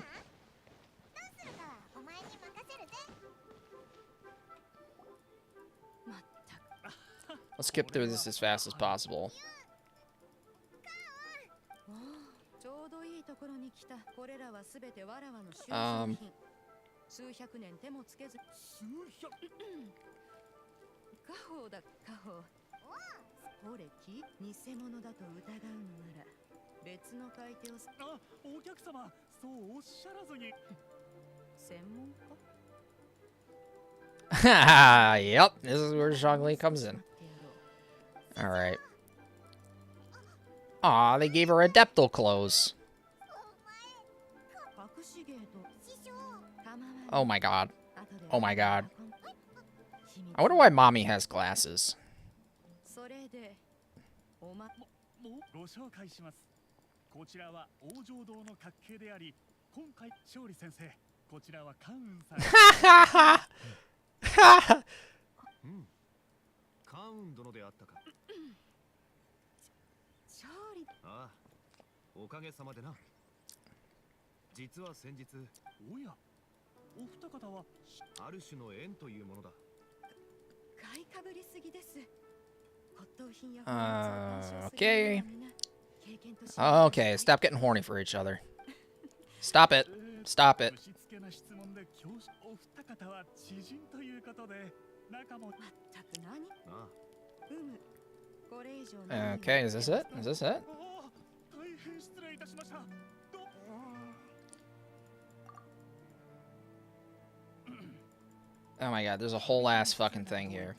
Let's skip through this as fast as possible. Yep, this is where Zhongli comes in. Alright. Aw, they gave her adeptal clothes. Oh my god. Oh my god. I wonder why mommy has glasses. Okay. Okay, stop getting horny for each other. Stop it. Stop it. Okay, is this it? Is this it? Oh my god, there's a whole ass fucking thing here.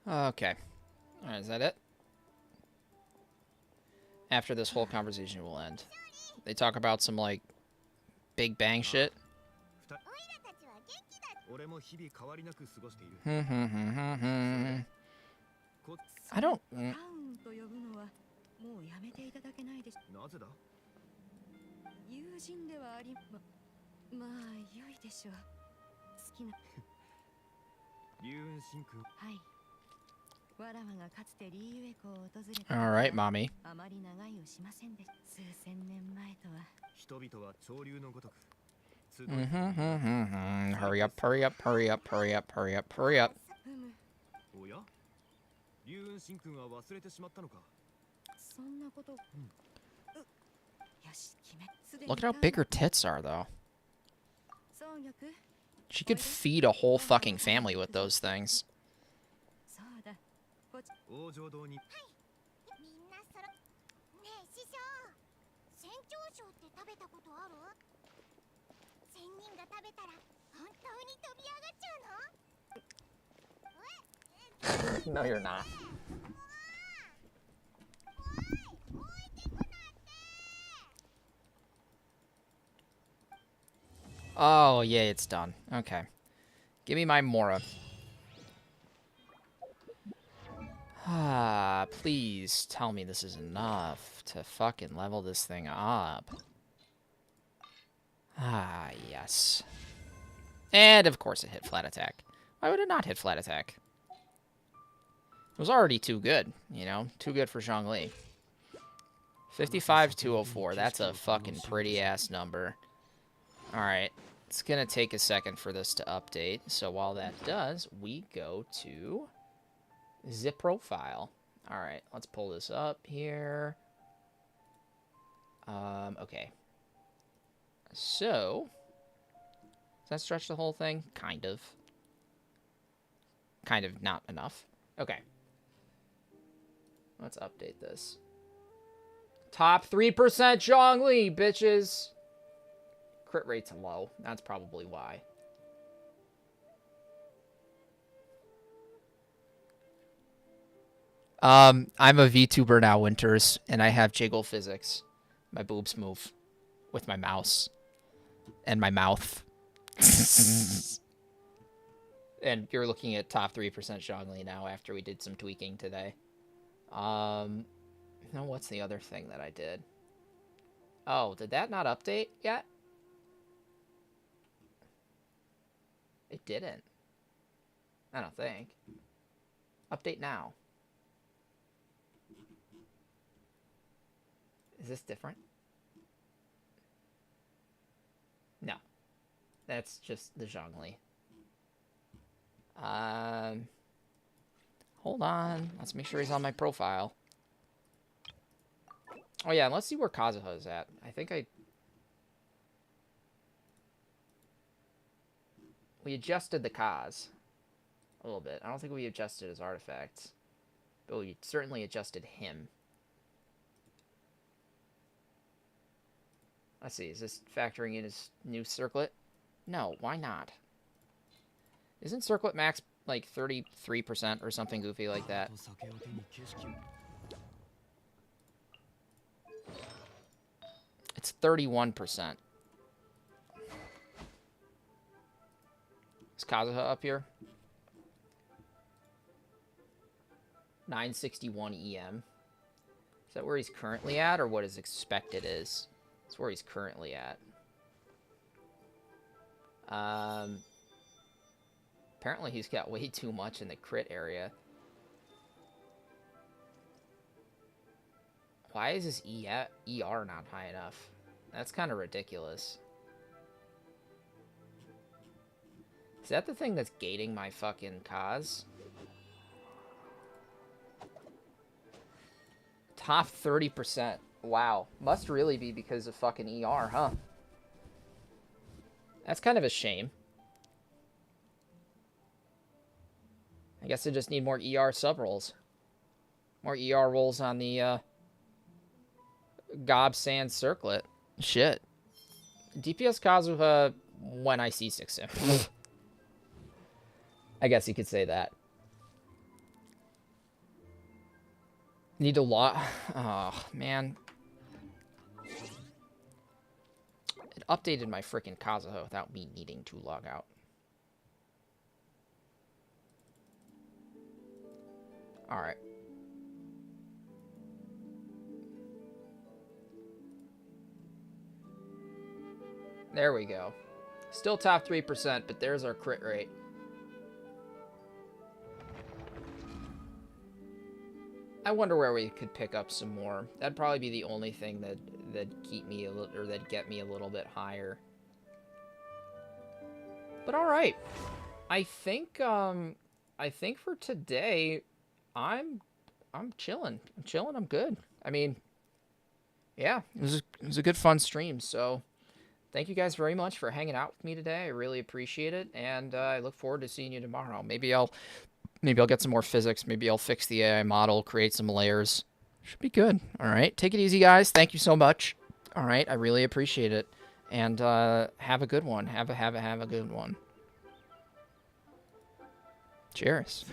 Okay. Alright, is that it? After this whole conversation will end. They talk about some, like, Big Bang shit. I don't... Alright, mommy. Hurry up, hurry up, hurry up, hurry up, hurry up, hurry up. Look at how big her tits are, though. She could feed a whole fucking family with those things. No, you're not. Oh, yay, it's done. Okay. Give me my Mora. Ah, please tell me this is enough to fucking level this thing up. Ah, yes. And, of course, it hit flat attack. Why would it not hit flat attack? It was already too good, you know? Too good for zhongli. 55,204. That's a fucking pretty-ass number. Alright. It's gonna take a second for this to update. So while that does, we go to zip profile. Alright, let's pull this up here. Okay. So, does that stretch the whole thing? Kind of. Kind of not enough. Okay. Let's update this. Top 3% zhongli, bitches! Crit rate's low. That's probably why. I'm a VTuber now, Winters, and I have jiggle physics. My boobs move with my mouse and my mouth. And you're looking at top 3% zhongli now after we did some tweaking today. No, what's the other thing that I did? Oh, did that not update yet? It didn't. I don't think. Update now. Is this different? No. That's just the zhongli. Hold on. Let's make sure he's on my profile. Oh, yeah, and let's see where Kazuha is at. I think we adjusted the Kaz a little bit. I don't think we adjusted his artifacts, but we certainly adjusted him. Let's see, is this factoring in his new circlet? No, why not? Isn't circlet max like 33% or something goofy like that? It's 31%. Is Kazuha up here? 961 EM. Is that where he's currently at, or what his expected is? That's where he's currently at. Apparently he's got way too much in the crit area. Why is his ER not high enough? That's kind of ridiculous. Is that the thing that's gating my fucking Kaz? Top 30%. Wow. Must really be because of fucking ER, huh? That's kind of a shame. I guess I just need more ER sub rolls. More ER rolls on the Gob Sand Circlet. Shit. DPS Kazuha when I C6 him. I guess you could say that. Need to log... Oh, man. It updated my freaking Kazuha without me needing to log out. Alright. There we go. Still top 3%, but there's our crit rate. I wonder where we could pick up some more. That'd probably be the only thing that'd keep me a little, or that'd get me a little bit higher. But all right, I think for today, I'm chilling. I'm chilling. I'm good. I mean, yeah, it was a good fun stream. So, thank you guys very much for hanging out with me today. I really appreciate it, and I look forward to seeing you tomorrow. Maybe I'll get some more physics. Maybe I'll fix the AI model, create some layers. Should be good. All right. Take it easy, guys. Thank you so much. All right. I really appreciate it. And have a good one. Have a good one. Cheers.